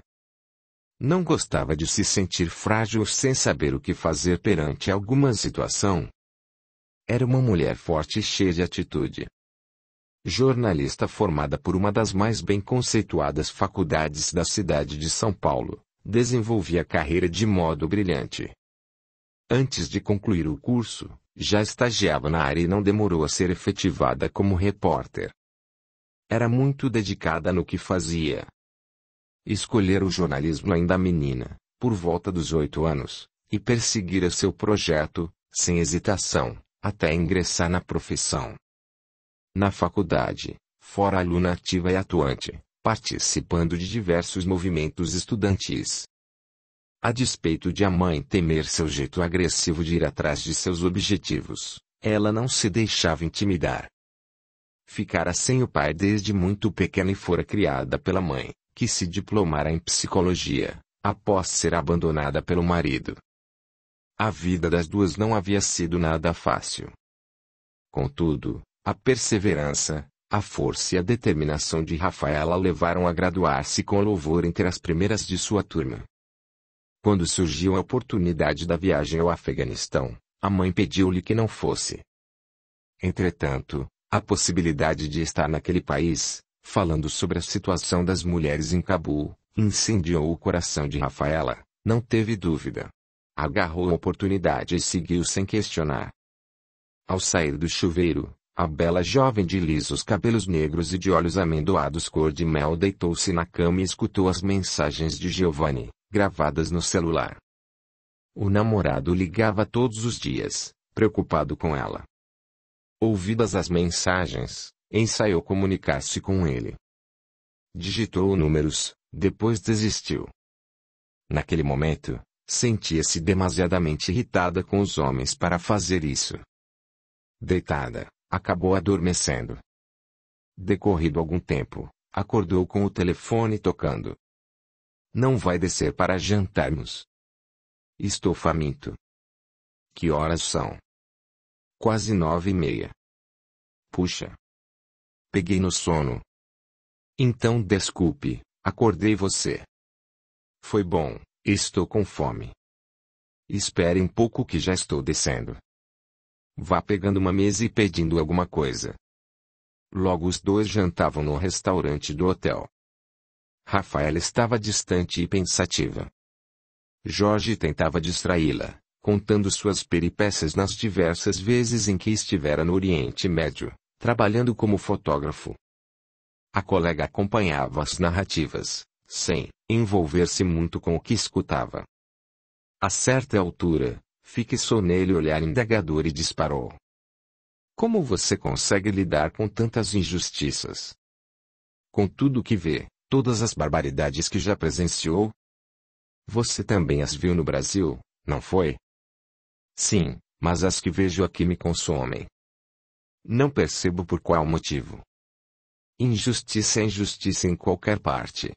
Não gostava de se sentir frágil sem saber o que fazer perante alguma situação. Era uma mulher forte e cheia de atitude. Jornalista formada por uma das mais bem conceituadas faculdades da cidade de São Paulo, desenvolvia a carreira de modo brilhante. Antes de concluir o curso, já estagiava na área e não demorou a ser efetivada como repórter. Era muito dedicada no que fazia. Escolhera o jornalismo ainda menina, por volta dos 8 anos, e perseguira seu projeto, sem hesitação, até ingressar na profissão. Na faculdade, fora aluna ativa e atuante, participando de diversos movimentos estudantis. A despeito de a mãe temer seu jeito agressivo de ir atrás de seus objetivos, ela não se deixava intimidar. Ficara sem o pai desde muito pequena e fora criada pela mãe, que se diplomara em psicologia, após ser abandonada pelo marido. A vida das duas não havia sido nada fácil. Contudo, a perseverança, a força e a determinação de Rafaela levaram a graduar-se com louvor entre as primeiras de sua turma. Quando surgiu a oportunidade da viagem ao Afeganistão, a mãe pediu-lhe que não fosse. Entretanto, a possibilidade de estar naquele país, falando sobre a situação das mulheres em Cabul, incendiou o coração de Rafaela. Não teve dúvida. Agarrou a oportunidade e seguiu sem questionar. Ao sair do chuveiro, a bela jovem de lisos cabelos negros e de olhos amendoados cor de mel deitou-se na cama e escutou as mensagens de Giovanni, gravadas no celular. O namorado ligava todos os dias, preocupado com ela. Ouvidas as mensagens, ensaiou comunicar-se com ele. Digitou números, depois desistiu. Naquele momento, sentia-se demasiadamente irritada com os homens para fazer isso. Deitada, acabou adormecendo. Decorrido algum tempo, acordou com o telefone tocando. Não vai descer para jantarmos? Estou faminto. Que horas são? Quase 9:30. Puxa. Peguei no sono. Então desculpe, acordei você. Foi bom, estou com fome. Espere um pouco que já estou descendo. Vá pegando uma mesa e pedindo alguma coisa. Logo os dois jantavam no restaurante do hotel. Rafaela estava distante e pensativa. Jorge tentava distraí-la, contando suas peripécias nas diversas vezes em que estivera no Oriente Médio, trabalhando como fotógrafo. A colega acompanhava as narrativas, sem envolver-se muito com o que escutava. A certa altura, fixou nele o olhar indagador e disparou. Como você consegue lidar com tantas injustiças? Com tudo que vê, todas as barbaridades que já presenciou? Você também as viu no Brasil, não foi? Sim, mas as que vejo aqui me consomem. Não percebo por qual motivo. Injustiça é injustiça em qualquer parte.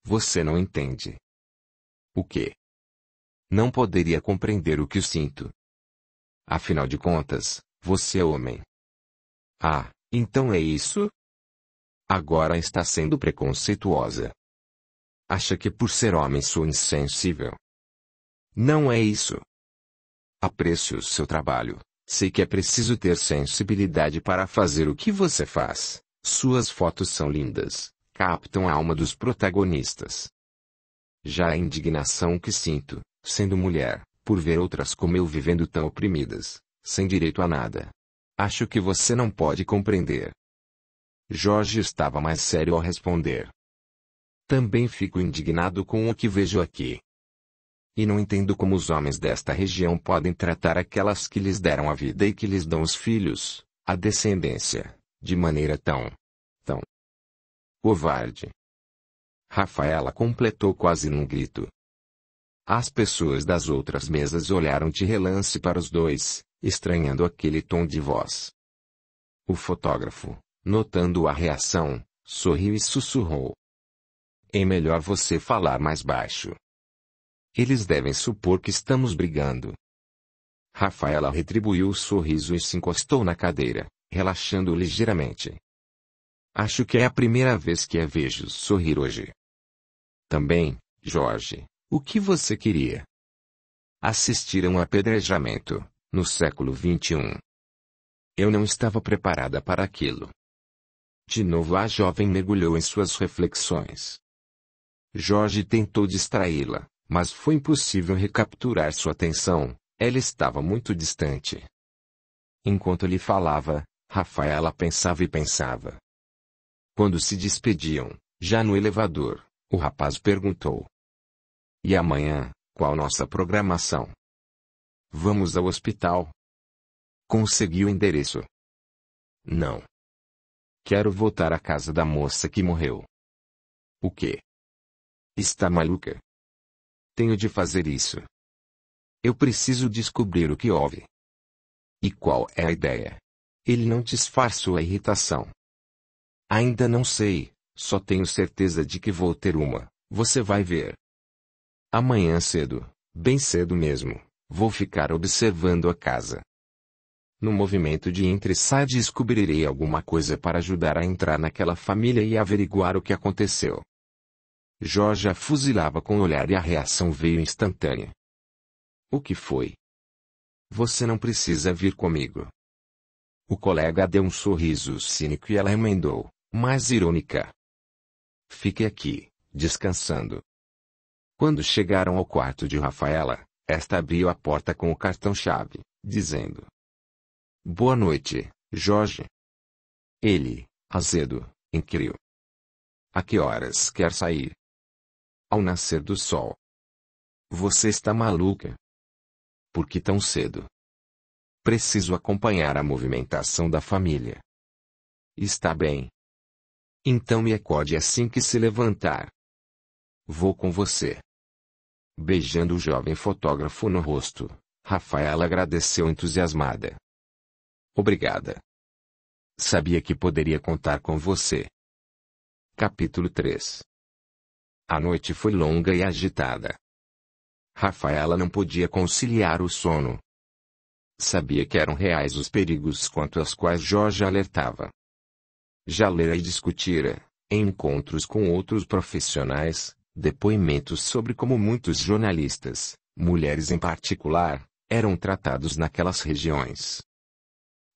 Você não entende. O quê? Não poderia compreender o que sinto. Afinal de contas, você é homem. Ah, então é isso? Agora está sendo preconceituosa. Acha que por ser homem sou insensível. Não é isso. Aprecio o seu trabalho, sei que é preciso ter sensibilidade para fazer o que você faz. Suas fotos são lindas, captam a alma dos protagonistas. Já a indignação que sinto, sendo mulher, por ver outras como eu vivendo tão oprimidas, sem direito a nada. Acho que você não pode compreender. Jorge estava mais sério ao responder. Também fico indignado com o que vejo aqui. E não entendo como os homens desta região podem tratar aquelas que lhes deram a vida e que lhes dão os filhos, a descendência, de maneira tão covarde. Rafaela completou quase num grito. As pessoas das outras mesas olharam de relance para os dois, estranhando aquele tom de voz. O fotógrafo, notando a reação, sorriu e sussurrou. É melhor você falar mais baixo. Eles devem supor que estamos brigando. Rafaela retribuiu o sorriso e se encostou na cadeira, relaxando ligeiramente. Acho que é a primeira vez que a vejo sorrir hoje. Também, Jorge, o que você queria? Assistir a um apedrejamento, no século XXI. Eu não estava preparada para aquilo. De novo a jovem mergulhou em suas reflexões. Jorge tentou distraí-la, mas foi impossível recapturar sua atenção, ela estava muito distante. Enquanto ele falava, Rafaela pensava e pensava. Quando se despediam, já no elevador, o rapaz perguntou. E amanhã, qual nossa programação? Vamos ao hospital? Consegui o endereço. Não. Quero voltar à casa da moça que morreu. O quê? Está maluca? Tenho de fazer isso. Eu preciso descobrir o que houve. E qual é a ideia? Ele não disfarçou a irritação. Ainda não sei, só tenho certeza de que vou ter uma, você vai ver. Amanhã cedo, bem cedo mesmo, vou ficar observando a casa. No movimento de entra e sai descobrirei alguma coisa para ajudar a entrar naquela família e averiguar o que aconteceu. Jorge a fuzilava com o olhar e a reação veio instantânea. O que foi? Você não precisa vir comigo. O colega deu um sorriso cínico e ela emendou, mais irônica. Fique aqui, descansando. Quando chegaram ao quarto de Rafaela, esta abriu a porta com o cartão-chave, dizendo: Boa noite, Jorge. Ele, azedo, inquiriu. A que horas quer sair? Ao nascer do sol. Você está maluca? Por que tão cedo? Preciso acompanhar a movimentação da família. Está bem. Então me acorde assim que se levantar. Vou com você. Beijando o jovem fotógrafo no rosto, Rafaela agradeceu entusiasmada. Obrigada. Sabia que poderia contar com você. Capítulo 3. A noite foi longa e agitada. Rafaela não podia conciliar o sono. Sabia que eram reais os perigos quanto aos quais Jorge alertava. Já lera e discutira, em encontros com outros profissionais, depoimentos sobre como muitos jornalistas, mulheres em particular, eram tratados naquelas regiões.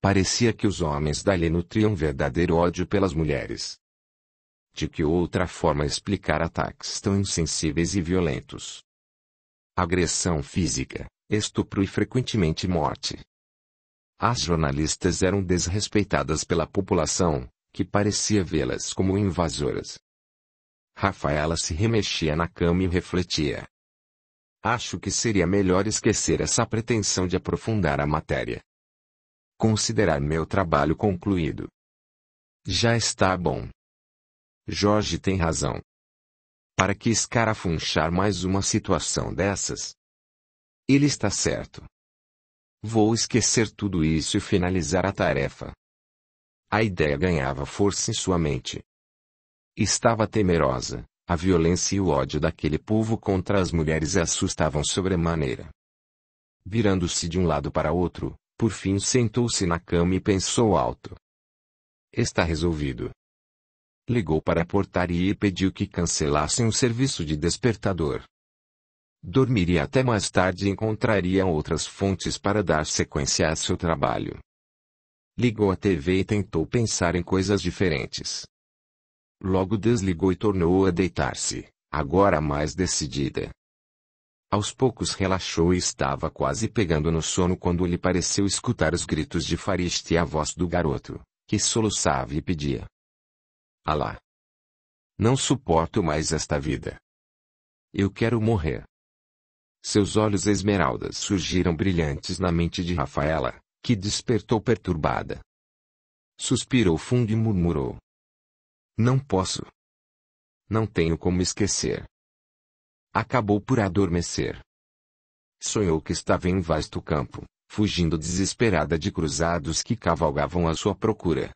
Parecia que os homens dali nutriam verdadeiro ódio pelas mulheres. De que outra forma explicar ataques tão insensíveis e violentos? Agressão física, estupro e frequentemente morte. As jornalistas eram desrespeitadas pela população, que parecia vê-las como invasoras. Rafaela se remexia na cama e refletia. Acho que seria melhor esquecer essa pretensão de aprofundar a matéria. Considerar meu trabalho concluído. Já está bom. Jorge tem razão. Para que escarafunchar mais uma situação dessas? Ele está certo. Vou esquecer tudo isso e finalizar a tarefa. A ideia ganhava força em sua mente. Estava temerosa, a violência e o ódio daquele povo contra as mulheres a assustavam sobremaneira. Virando-se de um lado para outro, por fim sentou-se na cama e pensou alto. Está resolvido. Ligou para a portaria e pediu que cancelassem o serviço de despertador. Dormiria até mais tarde e encontraria outras fontes para dar sequência a seu trabalho. Ligou a TV e tentou pensar em coisas diferentes. Logo desligou e tornou a deitar-se, agora mais decidida. Aos poucos relaxou e estava quase pegando no sono quando lhe pareceu escutar os gritos de Fariste e a voz do garoto, que soluçava e pedia. Alá! Não suporto mais esta vida. Eu quero morrer. Seus olhos esmeraldas surgiram brilhantes na mente de Rafaela, que despertou perturbada. Suspirou fundo e murmurou. Não posso. Não tenho como esquecer. Acabou por adormecer. Sonhou que estava em um vasto campo, fugindo desesperada de cruzados que cavalgavam à sua procura.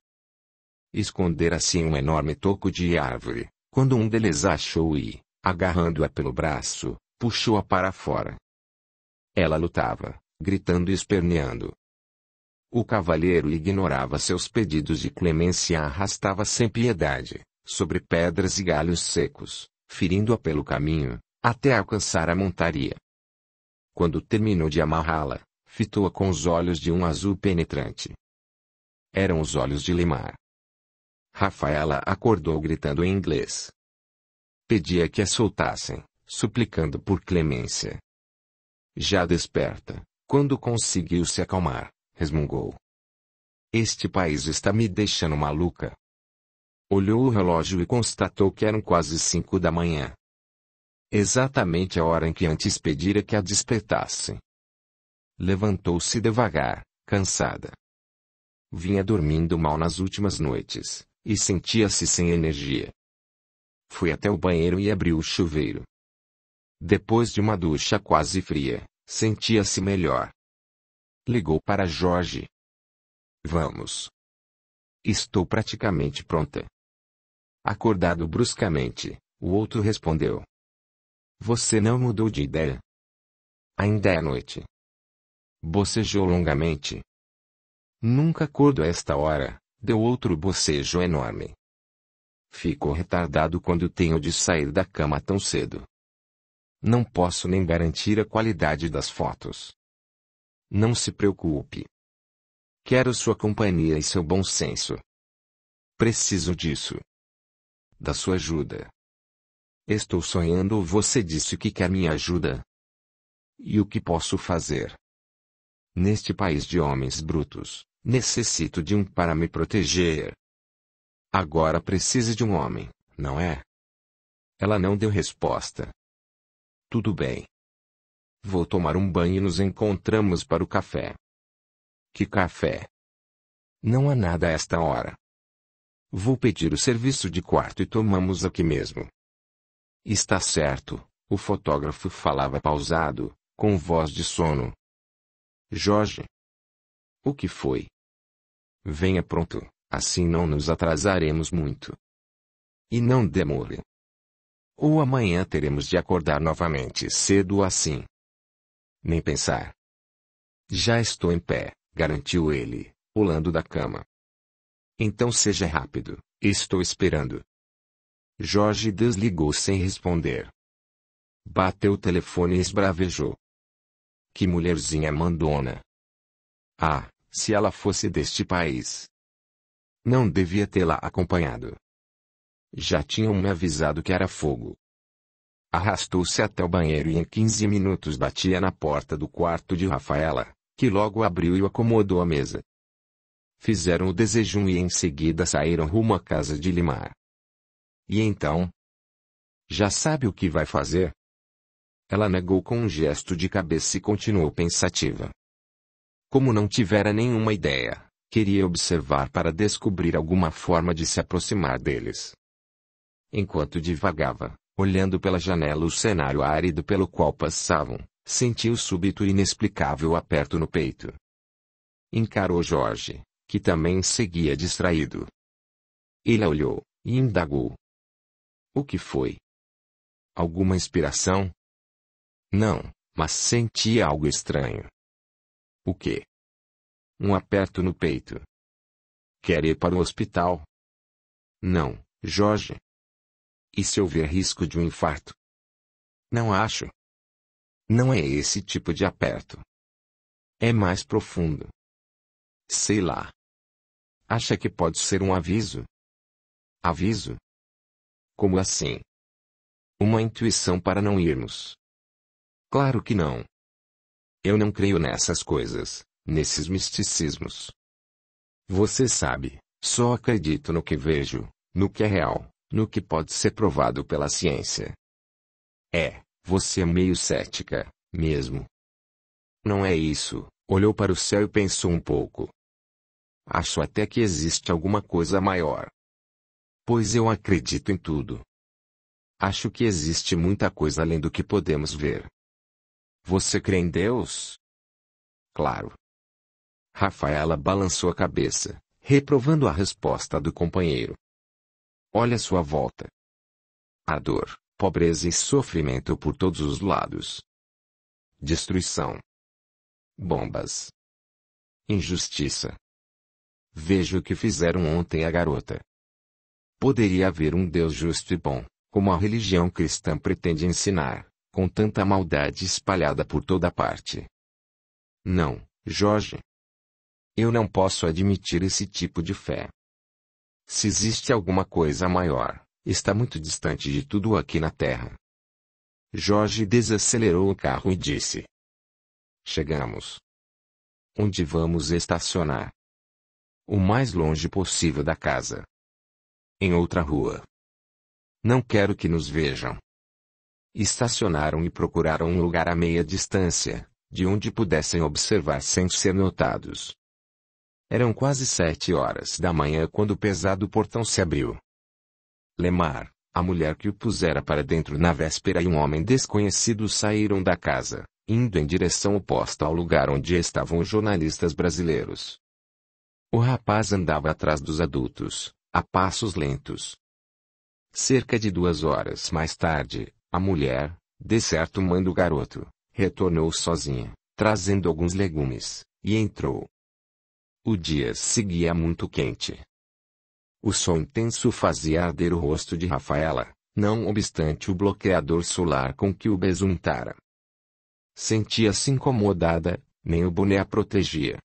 Escondera-se em um enorme toco de árvore, quando um deles a achou e, agarrando-a pelo braço, puxou-a para fora. Ela lutava, gritando e esperneando. O cavalheiro ignorava seus pedidos de clemência e a arrastava sem piedade, sobre pedras e galhos secos, ferindo-a pelo caminho, até alcançar a montaria. Quando terminou de amarrá-la, fitou-a com os olhos de um azul penetrante. Eram os olhos de Limar. Rafaela acordou gritando em inglês. Pedia que a soltassem, suplicando por clemência. Já desperta, quando conseguiu se acalmar, resmungou. Este país está me deixando maluca. Olhou o relógio e constatou que eram quase 5 da manhã. Exatamente a hora em que antes pedira que a despertassem. Levantou-se devagar, cansada. Vinha dormindo mal nas últimas noites, e sentia-se sem energia. Foi até o banheiro e abriu o chuveiro. Depois de uma ducha quase fria, sentia-se melhor. Ligou para Jorge. Vamos. Estou praticamente pronta. Acordado bruscamente, o outro respondeu. Você não mudou de ideia? Ainda é noite. Bocejou longamente. Nunca acordo a esta hora, deu outro bocejo enorme. Fico retardado quando tenho de sair da cama tão cedo. Não posso nem garantir a qualidade das fotos. Não se preocupe. Quero sua companhia e seu bom senso. Preciso disso. Da sua ajuda. Estou sonhando ou você disse que quer minha ajuda? E o que posso fazer? Neste país de homens brutos, necessito de um para me proteger. Agora precisa de um homem, não é? Ela não deu resposta. Tudo bem. Vou tomar um banho e nos encontramos para o café. Que café? Não há nada a esta hora. Vou pedir o serviço de quarto e tomamos aqui mesmo. Está certo, o fotógrafo falava pausado, com voz de sono. Jorge. O que foi? Venha pronto, assim não nos atrasaremos muito. E não demore. Ou amanhã teremos de acordar novamente cedo assim. Nem pensar. Já estou em pé, garantiu ele, pulando da cama. Então seja rápido, estou esperando. Jorge desligou sem responder. Bateu o telefone e esbravejou. Que mulherzinha mandona. Ah, se ela fosse deste país. Não devia tê-la acompanhado. Já tinham me avisado que era fogo. Arrastou-se até o banheiro e em 15 minutos batia na porta do quarto de Rafaela, que logo abriu e acomodou a mesa. Fizeram o desejum e em seguida saíram rumo à casa de Limar. E então? Já sabe o que vai fazer? Ela negou com um gesto de cabeça e continuou pensativa. Como não tivera nenhuma ideia, queria observar para descobrir alguma forma de se aproximar deles. Enquanto divagava, olhando pela janela o cenário árido pelo qual passavam, sentiu súbito e inexplicável aperto no peito. Encarou Jorge, que também seguia distraído. Ele olhou, e indagou. O que foi? Alguma inspiração? Não, mas sentia algo estranho. O quê? Um aperto no peito. Quer ir para o hospital? Não, Jorge. E se houver risco de um infarto? Não acho. Não é esse tipo de aperto. É mais profundo. Sei lá. Acha que pode ser um aviso? Aviso? Como assim? Uma intuição para não irmos. Claro que não. Eu não creio nessas coisas, nesses misticismos. Você sabe, só acredito no que vejo, no que é real, no que pode ser provado pela ciência. Você é meio cética, mesmo. Não é isso, olhou para o céu e pensou um pouco. Acho até que existe alguma coisa maior. Pois eu acredito em tudo. Acho que existe muita coisa além do que podemos ver. Você crê em Deus? Claro. Rafaela balançou a cabeça, reprovando a resposta do companheiro. Olha à sua volta. Há dor, pobreza e sofrimento por todos os lados. Destruição. Bombas. Injustiça. Veja o que fizeram ontem à garota. Poderia haver um Deus justo e bom, como a religião cristã pretende ensinar, com tanta maldade espalhada por toda parte. Não, Jorge. Eu não posso admitir esse tipo de fé. Se existe alguma coisa maior, está muito distante de tudo aqui na Terra. Jorge desacelerou o carro e disse: Chegamos. Onde vamos estacionar? O mais longe possível da casa. Em outra rua. Não quero que nos vejam. Estacionaram e procuraram um lugar a meia distância, de onde pudessem observar sem ser notados. Eram quase 7 horas da manhã quando o pesado portão se abriu. Lemar, a mulher que o pusera para dentro na véspera e um homem desconhecido saíram da casa, indo em direção oposta ao lugar onde estavam os jornalistas brasileiros. O rapaz andava atrás dos adultos, a passos lentos. Cerca de 2 horas mais tarde, a mulher, de certo mãe do garoto, retornou sozinha, trazendo alguns legumes, e entrou. O dia seguia muito quente. O sol intenso fazia arder o rosto de Rafaela, não obstante o bloqueador solar com que o besuntara. Sentia-se incomodada, nem o boné a protegia.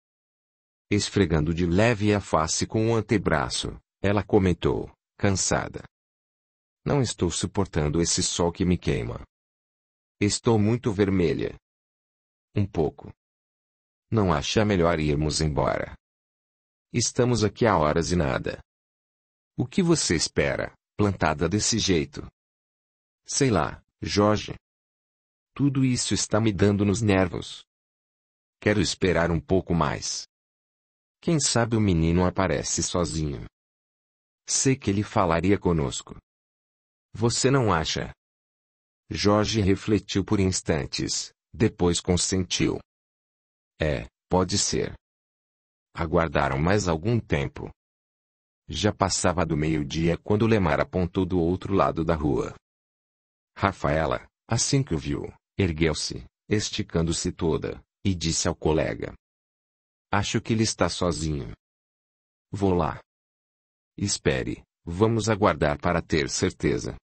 Esfregando de leve a face com o antebraço, ela comentou, cansada: Não estou suportando esse sol que me queima. Estou muito vermelha. Um pouco. Não acha melhor irmos embora? Estamos aqui há horas e nada. O que você espera, plantada desse jeito? Sei lá, Jorge. Tudo isso está me dando nos nervos. Quero esperar um pouco mais. Quem sabe o menino aparece sozinho. Sei que ele falaria conosco. Você não acha? Jorge refletiu por instantes, depois consentiu. Pode ser. Aguardaram mais algum tempo. Já passava do meio-dia quando Lemar apontou do outro lado da rua. Rafaela, assim que o viu, ergueu-se, esticando-se toda, e disse ao colega: Acho que ele está sozinho. Vou lá. Espere, vamos aguardar para ter certeza.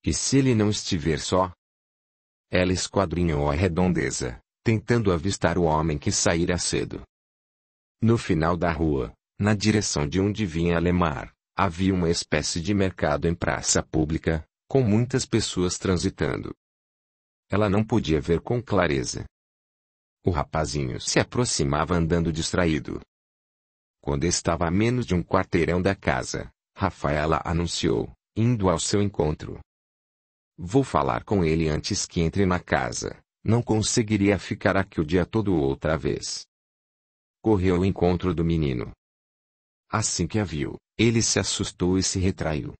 E se ele não estiver só? Ela esquadrinhou a redondeza, tentando avistar o homem que saíra cedo. No final da rua, na direção de onde vinha Lemar, havia uma espécie de mercado em praça pública, com muitas pessoas transitando. Ela não podia ver com clareza. O rapazinho se aproximava andando distraído. Quando estava a menos de um quarteirão da casa, Rafaela anunciou, indo ao seu encontro: Vou falar com ele antes que entre na casa. Não conseguiria ficar aqui o dia todo outra vez. Correu ao encontro do menino. Assim que a viu, ele se assustou e se retraiu.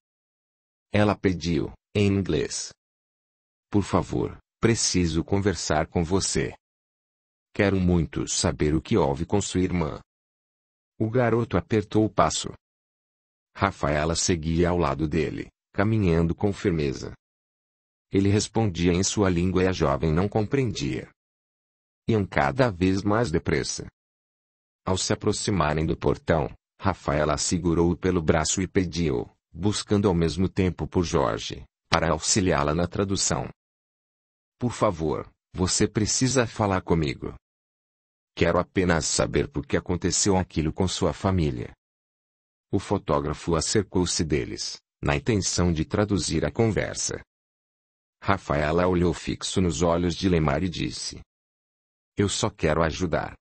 Ela pediu, em inglês: Por favor, preciso conversar com você. Quero muito saber o que houve com sua irmã. O garoto apertou o passo. Rafaela seguia ao lado dele, caminhando com firmeza. Ele respondia em sua língua e a jovem não compreendia. Iam cada vez mais depressa. Ao se aproximarem do portão, Rafaela segurou-o pelo braço e pediu, buscando ao mesmo tempo por Jorge, para auxiliá-la na tradução: Por favor, você precisa falar comigo. Quero apenas saber por que aconteceu aquilo com sua família. O fotógrafo acercou-se deles, na intenção de traduzir a conversa. Rafaela olhou fixo nos olhos de Lemar e disse: Eu só quero ajudar.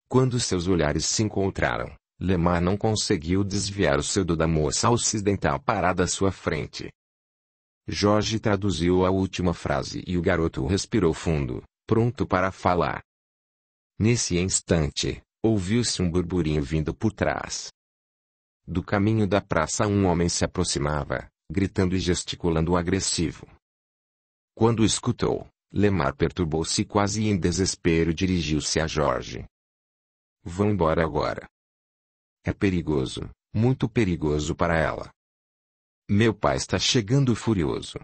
Quando seus olhares se encontraram, Lemar não conseguiu desviar o cedo da moça ocidental parada à sua frente. Jorge traduziu a última frase e o garoto respirou fundo, pronto para falar. Nesse instante, ouviu-se um burburinho vindo por trás. Do caminho da praça um homem se aproximava, gritando e gesticulando agressivo. Quando o escutou, Lemar perturbou-se e quase em desespero dirigiu-se a Jorge. Vão embora agora. É perigoso, muito perigoso para ela. Meu pai está chegando furioso.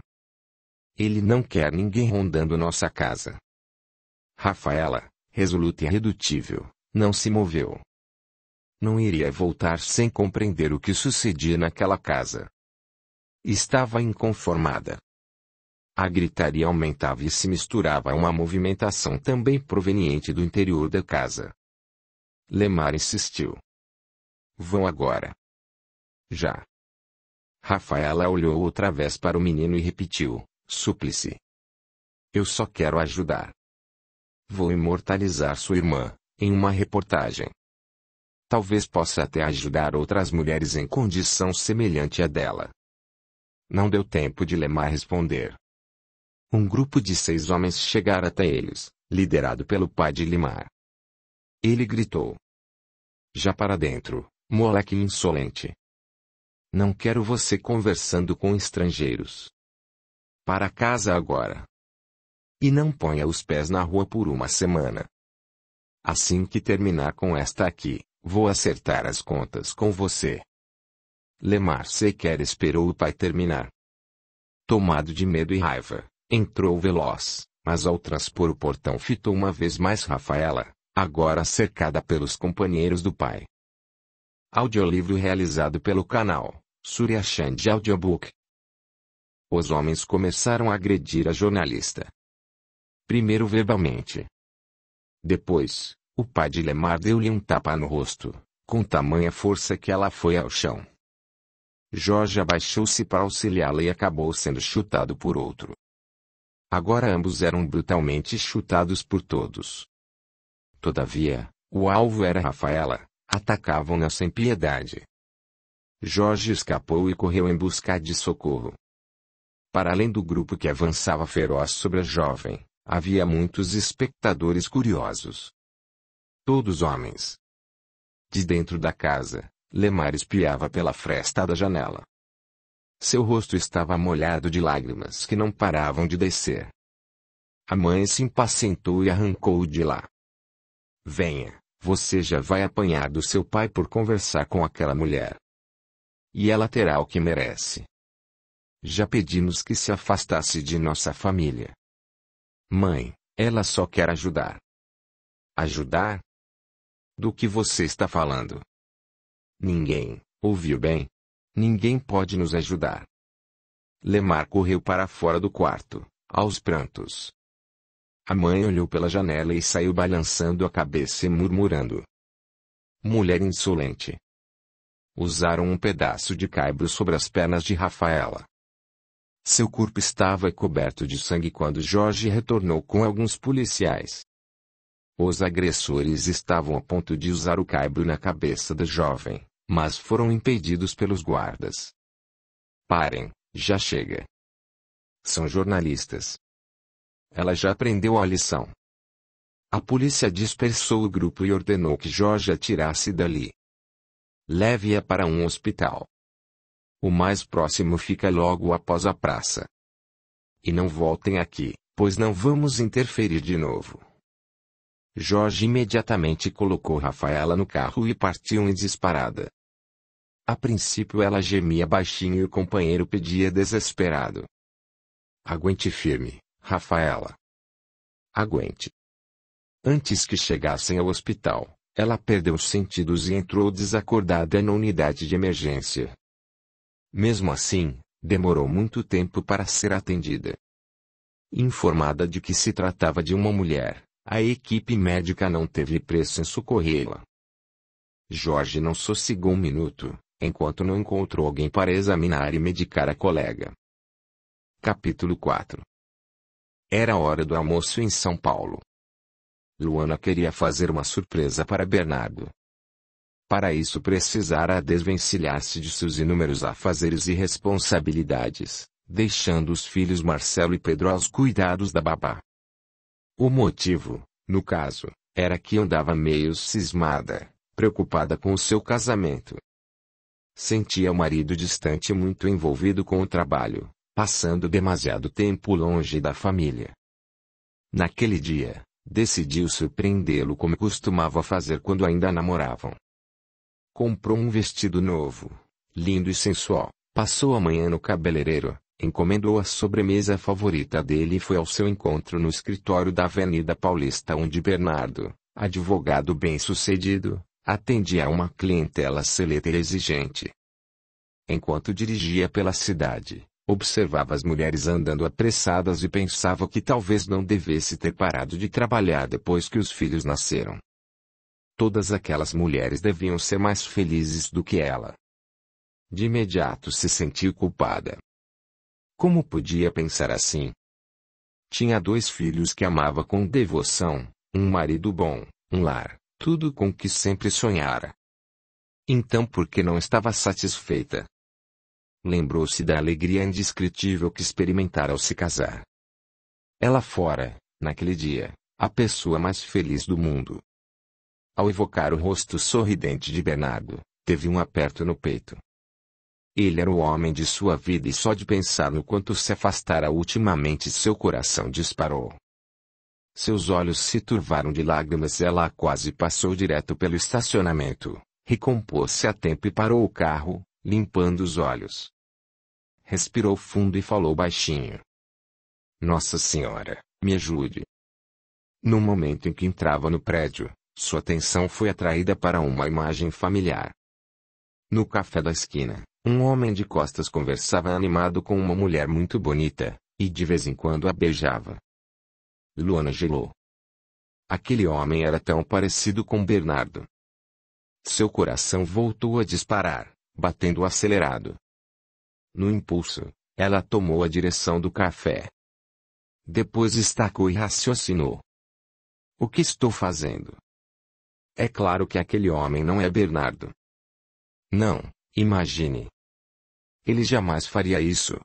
Ele não quer ninguém rondando nossa casa. Rafaela, resoluta e irredutível, Não se moveu. Não iria voltar sem compreender o que sucedia naquela casa. Estava inconformada. A gritaria aumentava e se misturava a uma movimentação também proveniente do interior da casa. Lemar insistiu. Vão agora. Já. Rafaela olhou outra vez para o menino e repetiu, súplice. Eu só quero ajudar. Vou imortalizar sua irmã, em uma reportagem. Talvez possa até ajudar outras mulheres em condição semelhante à dela. Não deu tempo de Lemar responder. Um grupo de 6 homens chegara até eles, liderado pelo pai de Lemar. Ele gritou. Já para dentro, moleque insolente. Não quero você conversando com estrangeiros. Para casa agora. E não ponha os pés na rua por uma semana. Assim que terminar com esta aqui, vou acertar as contas com você. Lemar sequer esperou o pai terminar. Tomado de medo e raiva, entrou veloz, mas ao transpor o portão fitou uma vez mais Rafaela, agora cercada pelos companheiros do pai. Audiolivro realizado pelo canal Surya Chand Audiobook. Os homens começaram a agredir a jornalista. Primeiro verbalmente. Depois, o pai de Lemar deu-lhe um tapa no rosto, com tamanha força que ela foi ao chão. Jorge abaixou-se para auxiliá-la e acabou sendo chutado por outro. Agora ambos eram brutalmente chutados por todos. Todavia, o alvo era Rafaela, atacavam-na sem piedade. Jorge escapou e correu em busca de socorro. Para além do grupo que avançava feroz sobre a jovem, havia muitos espectadores curiosos. Todos homens. De dentro da casa, Lemar espiava pela fresta da janela. Seu rosto estava molhado de lágrimas que não paravam de descer. A mãe se impacientou e arrancou-o de lá. Venha, você já vai apanhar do seu pai por conversar com aquela mulher. E ela terá o que merece. Já pedimos que se afastasse de nossa família. Mãe, ela só quer ajudar. Ajudar? Do que você está falando? Ninguém, ouviu bem? Ninguém pode nos ajudar. Lemar correu para fora do quarto, aos prantos. A mãe olhou pela janela e saiu balançando a cabeça e murmurando. Mulher insolente. Usaram um pedaço de caibro sobre as pernas de Rafaela. Seu corpo estava coberto de sangue quando Jorge retornou com alguns policiais. Os agressores estavam a ponto de usar o caibro na cabeça da jovem, mas foram impedidos pelos guardas. Parem, já chega. São jornalistas. Ela já aprendeu a lição. A polícia dispersou o grupo e ordenou que Jorge a tirasse dali. Leve-a para um hospital. O mais próximo fica logo após a praça. E não voltem aqui, pois não vamos interferir de novo. Jorge imediatamente colocou Rafaela no carro e partiu em disparada. A princípio ela gemia baixinho e o companheiro pedia desesperado. Aguente firme, Rafaela. Aguente. Antes que chegassem ao hospital, ela perdeu os sentidos e entrou desacordada na unidade de emergência. Mesmo assim, demorou muito tempo para ser atendida. Informada de que se tratava de uma mulher, a equipe médica não teve pressa em socorrê-la. Jorge não sossegou um minuto, enquanto não encontrou alguém para examinar e medicar a colega. Capítulo 4. Era hora do almoço em São Paulo. Luana queria fazer uma surpresa para Bernardo. Para isso precisara desvencilhar-se de seus inúmeros afazeres e responsabilidades, deixando os filhos Marcelo e Pedro aos cuidados da babá. O motivo, no caso, era que andava meio cismada, preocupada com o seu casamento. Sentia o marido distante e muito envolvido com o trabalho, passando demasiado tempo longe da família. Naquele dia, decidiu surpreendê-lo como costumava fazer quando ainda namoravam. Comprou um vestido novo, lindo e sensual, passou a manhã no cabeleireiro, encomendou a sobremesa favorita dele e foi ao seu encontro no escritório da Avenida Paulista onde Bernardo, advogado bem-sucedido, atendia a uma clientela seleta e exigente. Enquanto dirigia pela cidade, observava as mulheres andando apressadas e pensava que talvez não devesse ter parado de trabalhar depois que os filhos nasceram. Todas aquelas mulheres deviam ser mais felizes do que ela. De imediato se sentiu culpada. Como podia pensar assim? Tinha 2 filhos que amava com devoção, um marido bom, um lar, tudo com que sempre sonhara. Então por que não estava satisfeita? Lembrou-se da alegria indescritível que experimentara ao se casar. Ela fora, naquele dia, a pessoa mais feliz do mundo. Ao evocar o rosto sorridente de Bernardo, teve um aperto no peito. Ele era o homem de sua vida e só de pensar no quanto se afastara ultimamente seu coração disparou. Seus olhos se turvaram de lágrimas e ela quase passou direto pelo estacionamento, recompôs-se a tempo e parou o carro, limpando os olhos. Respirou fundo e falou baixinho. Nossa Senhora, me ajude. No momento em que entrava no prédio, sua atenção foi atraída para uma imagem familiar. No café da esquina, um homem de costas conversava animado com uma mulher muito bonita, e de vez em quando a beijava. Luana gelou. Aquele homem era tão parecido com Bernardo. Seu coração voltou a disparar, batendo acelerado. No impulso, ela tomou a direção do café. Depois estacou e raciocinou. O que estou fazendo? É claro que aquele homem não é Bernardo. Não, imagine. Ele jamais faria isso.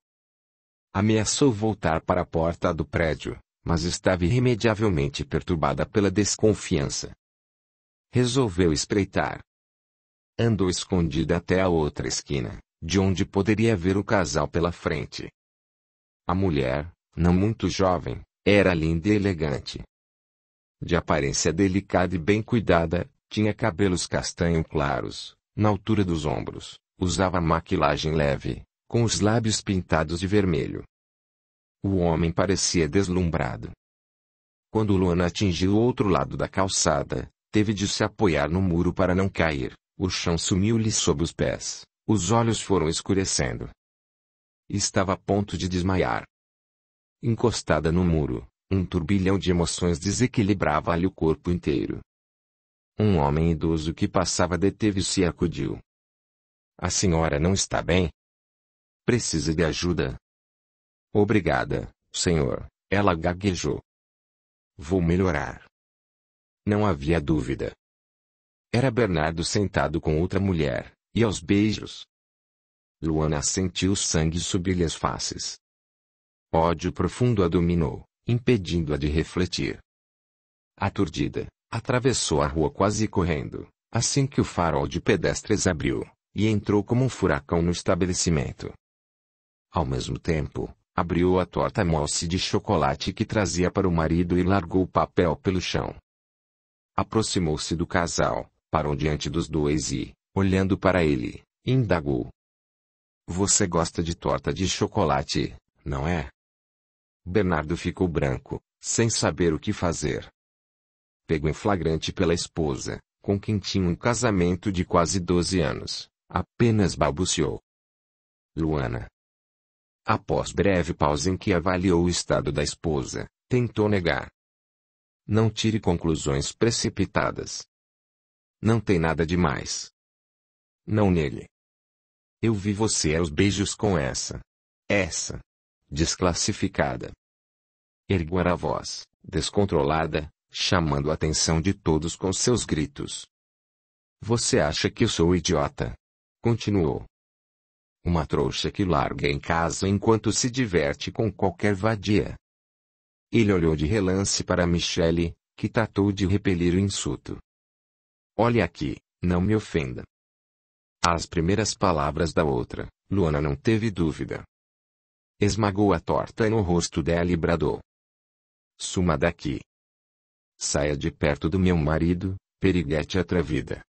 Ameaçou voltar para a porta do prédio, mas estava irremediavelmente perturbada pela desconfiança. Resolveu espreitar. Andou escondida até a outra esquina, de onde poderia ver o casal pela frente. A mulher, não muito jovem, era linda e elegante. De aparência delicada e bem cuidada, tinha cabelos castanho claros, na altura dos ombros, usava maquilagem leve, com os lábios pintados de vermelho. O homem parecia deslumbrado. Quando Luana atingiu o outro lado da calçada, teve de se apoiar no muro para não cair, o chão sumiu-lhe sob os pés, os olhos foram escurecendo. Estava a ponto de desmaiar. Encostada no muro, um turbilhão de emoções desequilibrava-lhe o corpo inteiro. Um homem idoso que passava deteve-se e acudiu. A senhora não está bem? Precisa de ajuda? Obrigada, senhor, ela gaguejou. Vou melhorar. Não havia dúvida. Era Bernardo sentado com outra mulher, e aos beijos. Luana sentiu sangue subir-lhe as faces. Ódio profundo a dominou, impedindo-a de refletir. Aturdida, atravessou a rua quase correndo, assim que o farol de pedestres abriu, e entrou como um furacão no estabelecimento. Ao mesmo tempo, abriu a torta mousse de chocolate que trazia para o marido e largou o papel pelo chão. Aproximou-se do casal, parou diante dos dois e, olhando para ele, indagou. Você gosta de torta de chocolate, não é? Bernardo ficou branco, sem saber o que fazer. Pego em flagrante pela esposa, com quem tinha um casamento de quase 12 anos, apenas balbuciou. Luana. Após breve pausa em que avaliou o estado da esposa, tentou negar. Não tire conclusões precipitadas. Não tem nada demais. Não nele. Eu vi você aos beijos com essa. Desclassificada. Ergueu a voz, descontrolada, chamando a atenção de todos com seus gritos. Você acha que eu sou idiota? Continuou. Uma trouxa que larga em casa enquanto se diverte com qualquer vadia. Ele olhou de relance para Michele, que tratou de repelir o insulto. Olhe aqui, não me ofenda. Às primeiras palavras da outra, Luana não teve dúvida. Esmagou a torta no rosto dela e bradou. Suma daqui. Saia de perto do meu marido, periguete atrevida.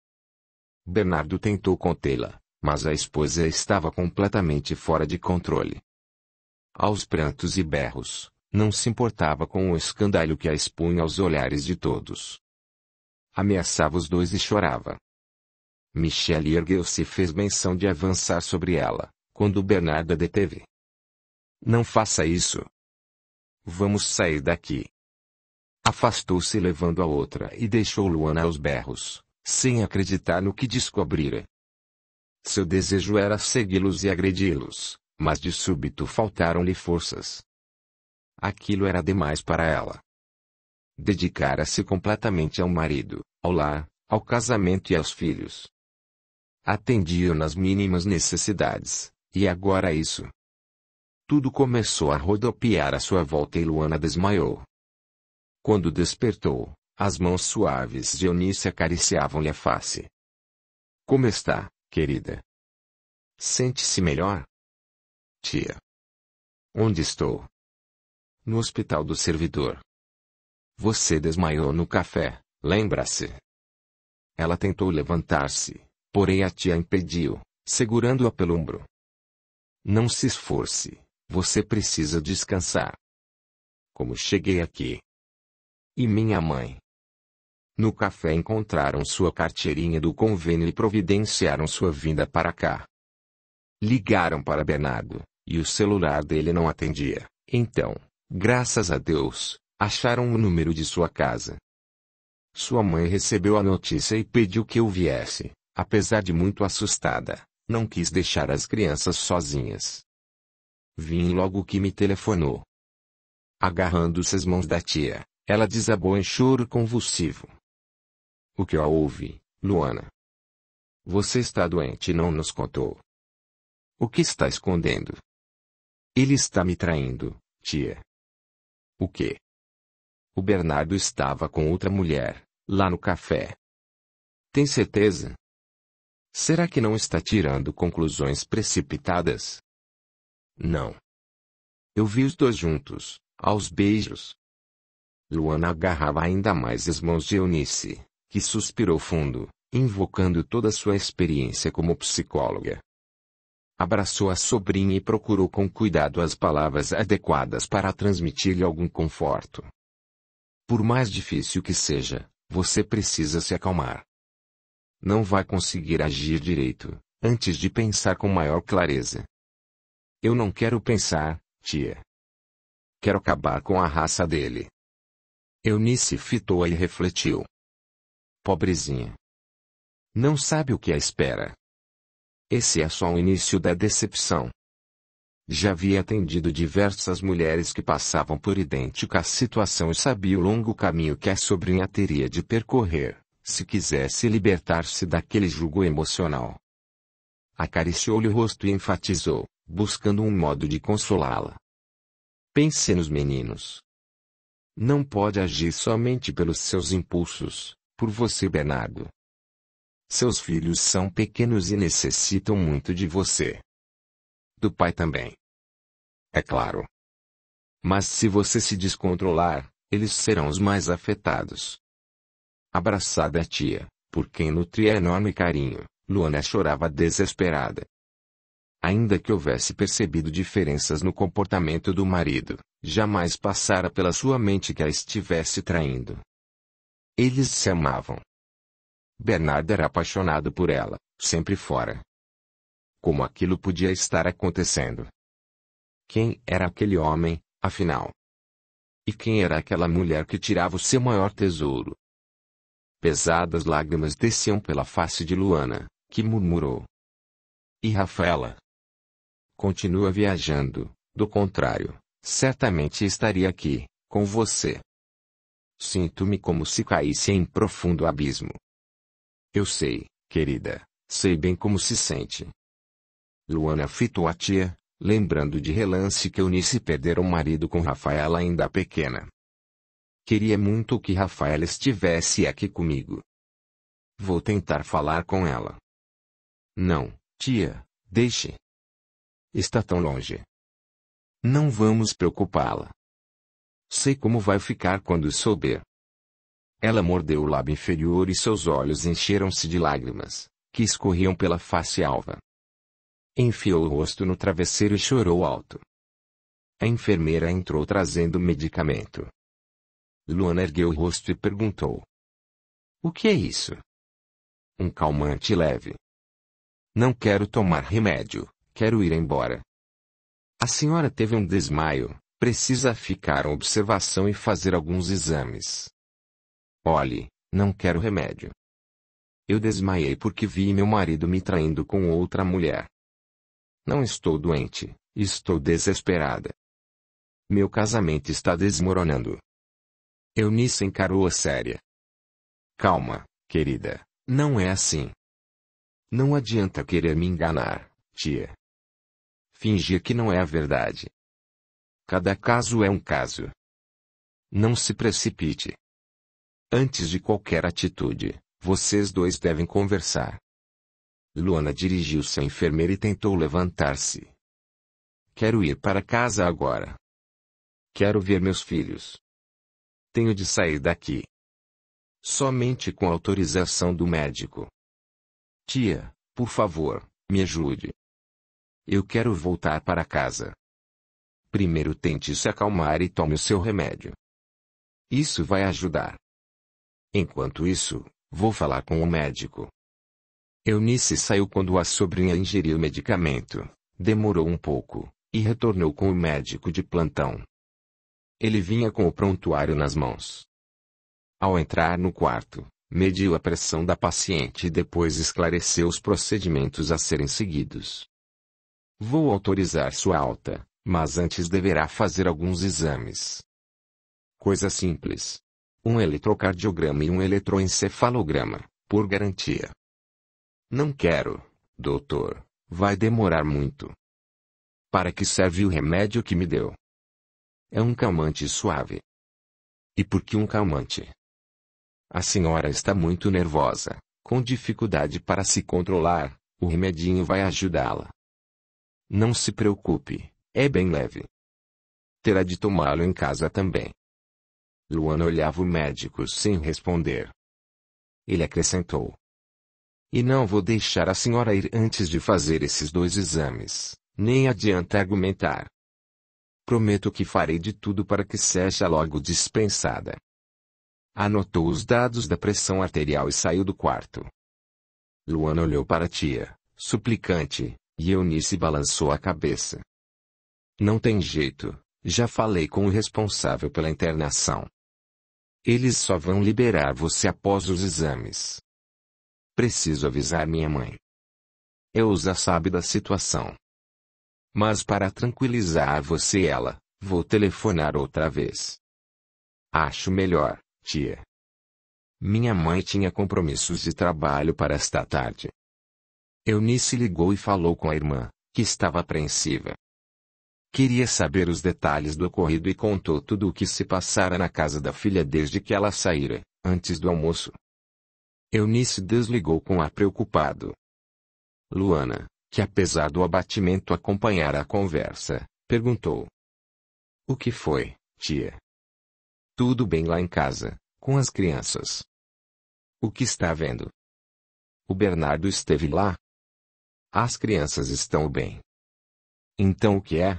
Bernardo tentou contê-la, mas a esposa estava completamente fora de controle. Aos prantos e berros, não se importava com o escândalo que a expunha aos olhares de todos. ameaçava os dois e chorava. Michelle ergueu-se e fez menção de avançar sobre ela, quando Bernardo a deteve. Não faça isso. Vamos sair daqui. Afastou-se levando a outra e deixou Luana aos berros, sem acreditar no que descobrira. Seu desejo era segui-los e agredi-los, mas de súbito faltaram-lhe forças. Aquilo era demais para ela. Dedicara-se completamente ao marido, ao lar, ao casamento e aos filhos. Atendia nas mínimas necessidades, e agora isso. Tudo começou a rodopiar à sua volta e Luana desmaiou. Quando despertou, as mãos suaves de Eunice acariciavam-lhe a face. Como está, querida? Sente-se melhor? Tia. Onde estou? No hospital do servidor. Você desmaiou no café, lembra-se? Ela tentou levantar-se, porém a tia impediu, segurando-a pelo ombro. Não se esforce, você precisa descansar. Como cheguei aqui? E minha mãe? No café encontraram sua carteirinha do convênio e providenciaram sua vinda para cá. Ligaram para Bernardo, e o celular dele não atendia. Então, graças a Deus, acharam o número de sua casa. Sua mãe recebeu a notícia e pediu que eu viesse, apesar de muito assustada, não quis deixar as crianças sozinhas. Vim logo que me telefonou. Agarrando-se às mãos da tia, ela desabou em choro convulsivo. O que houve, Luana? Você está doente e não nos contou. O que está escondendo? Ele está me traindo, tia. O quê? O Bernardo estava com outra mulher, lá no café. Tem certeza? Será que não está tirando conclusões precipitadas? Não. Eu vi os dois juntos, aos beijos. Luana agarrava ainda mais as mãos de Eunice, que suspirou fundo, invocando toda sua experiência como psicóloga. Abraçou a sobrinha e procurou com cuidado as palavras adequadas para transmitir-lhe algum conforto. Por mais difícil que seja, você precisa se acalmar. Não vai conseguir agir direito, antes de pensar com maior clareza. Eu não quero pensar, tia. Quero acabar com a raça dele. Eunice fitou-a e refletiu. Pobrezinha. Não sabe o que a espera. Esse é só o início da decepção. Já havia atendido diversas mulheres que passavam por idêntica situação e sabia o longo caminho que a sobrinha teria de percorrer, se quisesse libertar-se daquele jugo emocional. Acariciou-lhe o rosto e enfatizou, buscando um modo de consolá-la. Pense nos meninos. Não pode agir somente pelos seus impulsos, por você, Bernardo. Seus filhos são pequenos e necessitam muito de você. Do pai também. É claro. Mas se você se descontrolar, eles serão os mais afetados. Abraçada à tia, por quem nutria enorme carinho, Luana chorava desesperada. Ainda que houvesse percebido diferenças no comportamento do marido, jamais passara pela sua mente que a estivesse traindo. Eles se amavam. Bernardo era apaixonado por ela, sempre fora. Como aquilo podia estar acontecendo? Quem era aquele homem, afinal? E quem era aquela mulher que tirava o seu maior tesouro? Pesadas lágrimas desciam pela face de Luana, que murmurou. E Rafaela? Continua viajando, do contrário, certamente estaria aqui, com você. Sinto-me como se caísse em profundo abismo. Eu sei, querida, sei bem como se sente. Luana fitou a tia, lembrando de relance que Eunice perdera o marido com Rafaela ainda pequena. Queria muito que Rafaela estivesse aqui comigo. Vou tentar falar com ela. Não, tia, deixe. Está tão longe. Não vamos preocupá-la. Sei como vai ficar quando souber. Ela mordeu o lábio inferior e seus olhos encheram-se de lágrimas, que escorriam pela face alva. Enfiou o rosto no travesseiro e chorou alto. A enfermeira entrou trazendo medicamento. Luana ergueu o rosto e perguntou. O que é isso? Um calmante leve. Não quero tomar remédio, quero ir embora. A senhora teve um desmaio, precisa ficar em observação e fazer alguns exames. Olhe, não quero remédio. Eu desmaiei porque vi meu marido me traindo com outra mulher. Não estou doente, estou desesperada. Meu casamento está desmoronando. Eunice encarou-a séria. Calma, querida, não é assim. Não adianta querer me enganar, tia. Fingir que não é a verdade. Cada caso é um caso. Não se precipite. Antes de qualquer atitude, vocês dois devem conversar. Luana dirigiu-se à enfermeira e tentou levantar-se. Quero ir para casa agora. Quero ver meus filhos. Tenho de sair daqui. Somente com autorização do médico. Tia, por favor, me ajude. Eu quero voltar para casa. Primeiro tente se acalmar e tome o seu remédio. Isso vai ajudar. Enquanto isso, vou falar com o médico. Eunice saiu quando a sobrinha ingeriu o medicamento, demorou um pouco, e retornou com o médico de plantão. Ele vinha com o prontuário nas mãos. Ao entrar no quarto, mediu a pressão da paciente e depois esclareceu os procedimentos a serem seguidos. Vou autorizar sua alta, mas antes deverá fazer alguns exames. Coisa simples. Um eletrocardiograma e um eletroencefalograma, por garantia. Não quero, doutor, vai demorar muito. Para que serve o remédio que me deu? É um calmante suave. E por que um calmante? A senhora está muito nervosa, com dificuldade para se controlar, o remedinho vai ajudá-la. Não se preocupe, é bem leve. Terá de tomá-lo em casa também. Luana olhava o médico sem responder. Ele acrescentou. E não vou deixar a senhora ir antes de fazer esses 2 exames, nem adianta argumentar. Prometo que farei de tudo para que seja logo dispensada. Anotou os dados da pressão arterial e saiu do quarto. Luana olhou para a tia, suplicante, e Eunice balançou a cabeça. Não tem jeito, já falei com o responsável pela internação. Eles só vão liberar você após os exames. Preciso avisar minha mãe. Elza sabe da situação. Mas para tranquilizar você e ela, vou telefonar outra vez. Acho melhor, tia. Minha mãe tinha compromissos de trabalho para esta tarde. Eunice ligou e falou com a irmã, que estava apreensiva. Queria saber os detalhes do ocorrido e contou tudo o que se passara na casa da filha desde que ela saíra, antes do almoço. Eunice desligou com ar preocupado. Luana, que apesar do abatimento acompanhara a conversa, perguntou. O que foi, tia? Tudo bem lá em casa, com as crianças. O que está vendo? O Bernardo esteve lá? As crianças estão bem. Então o que é?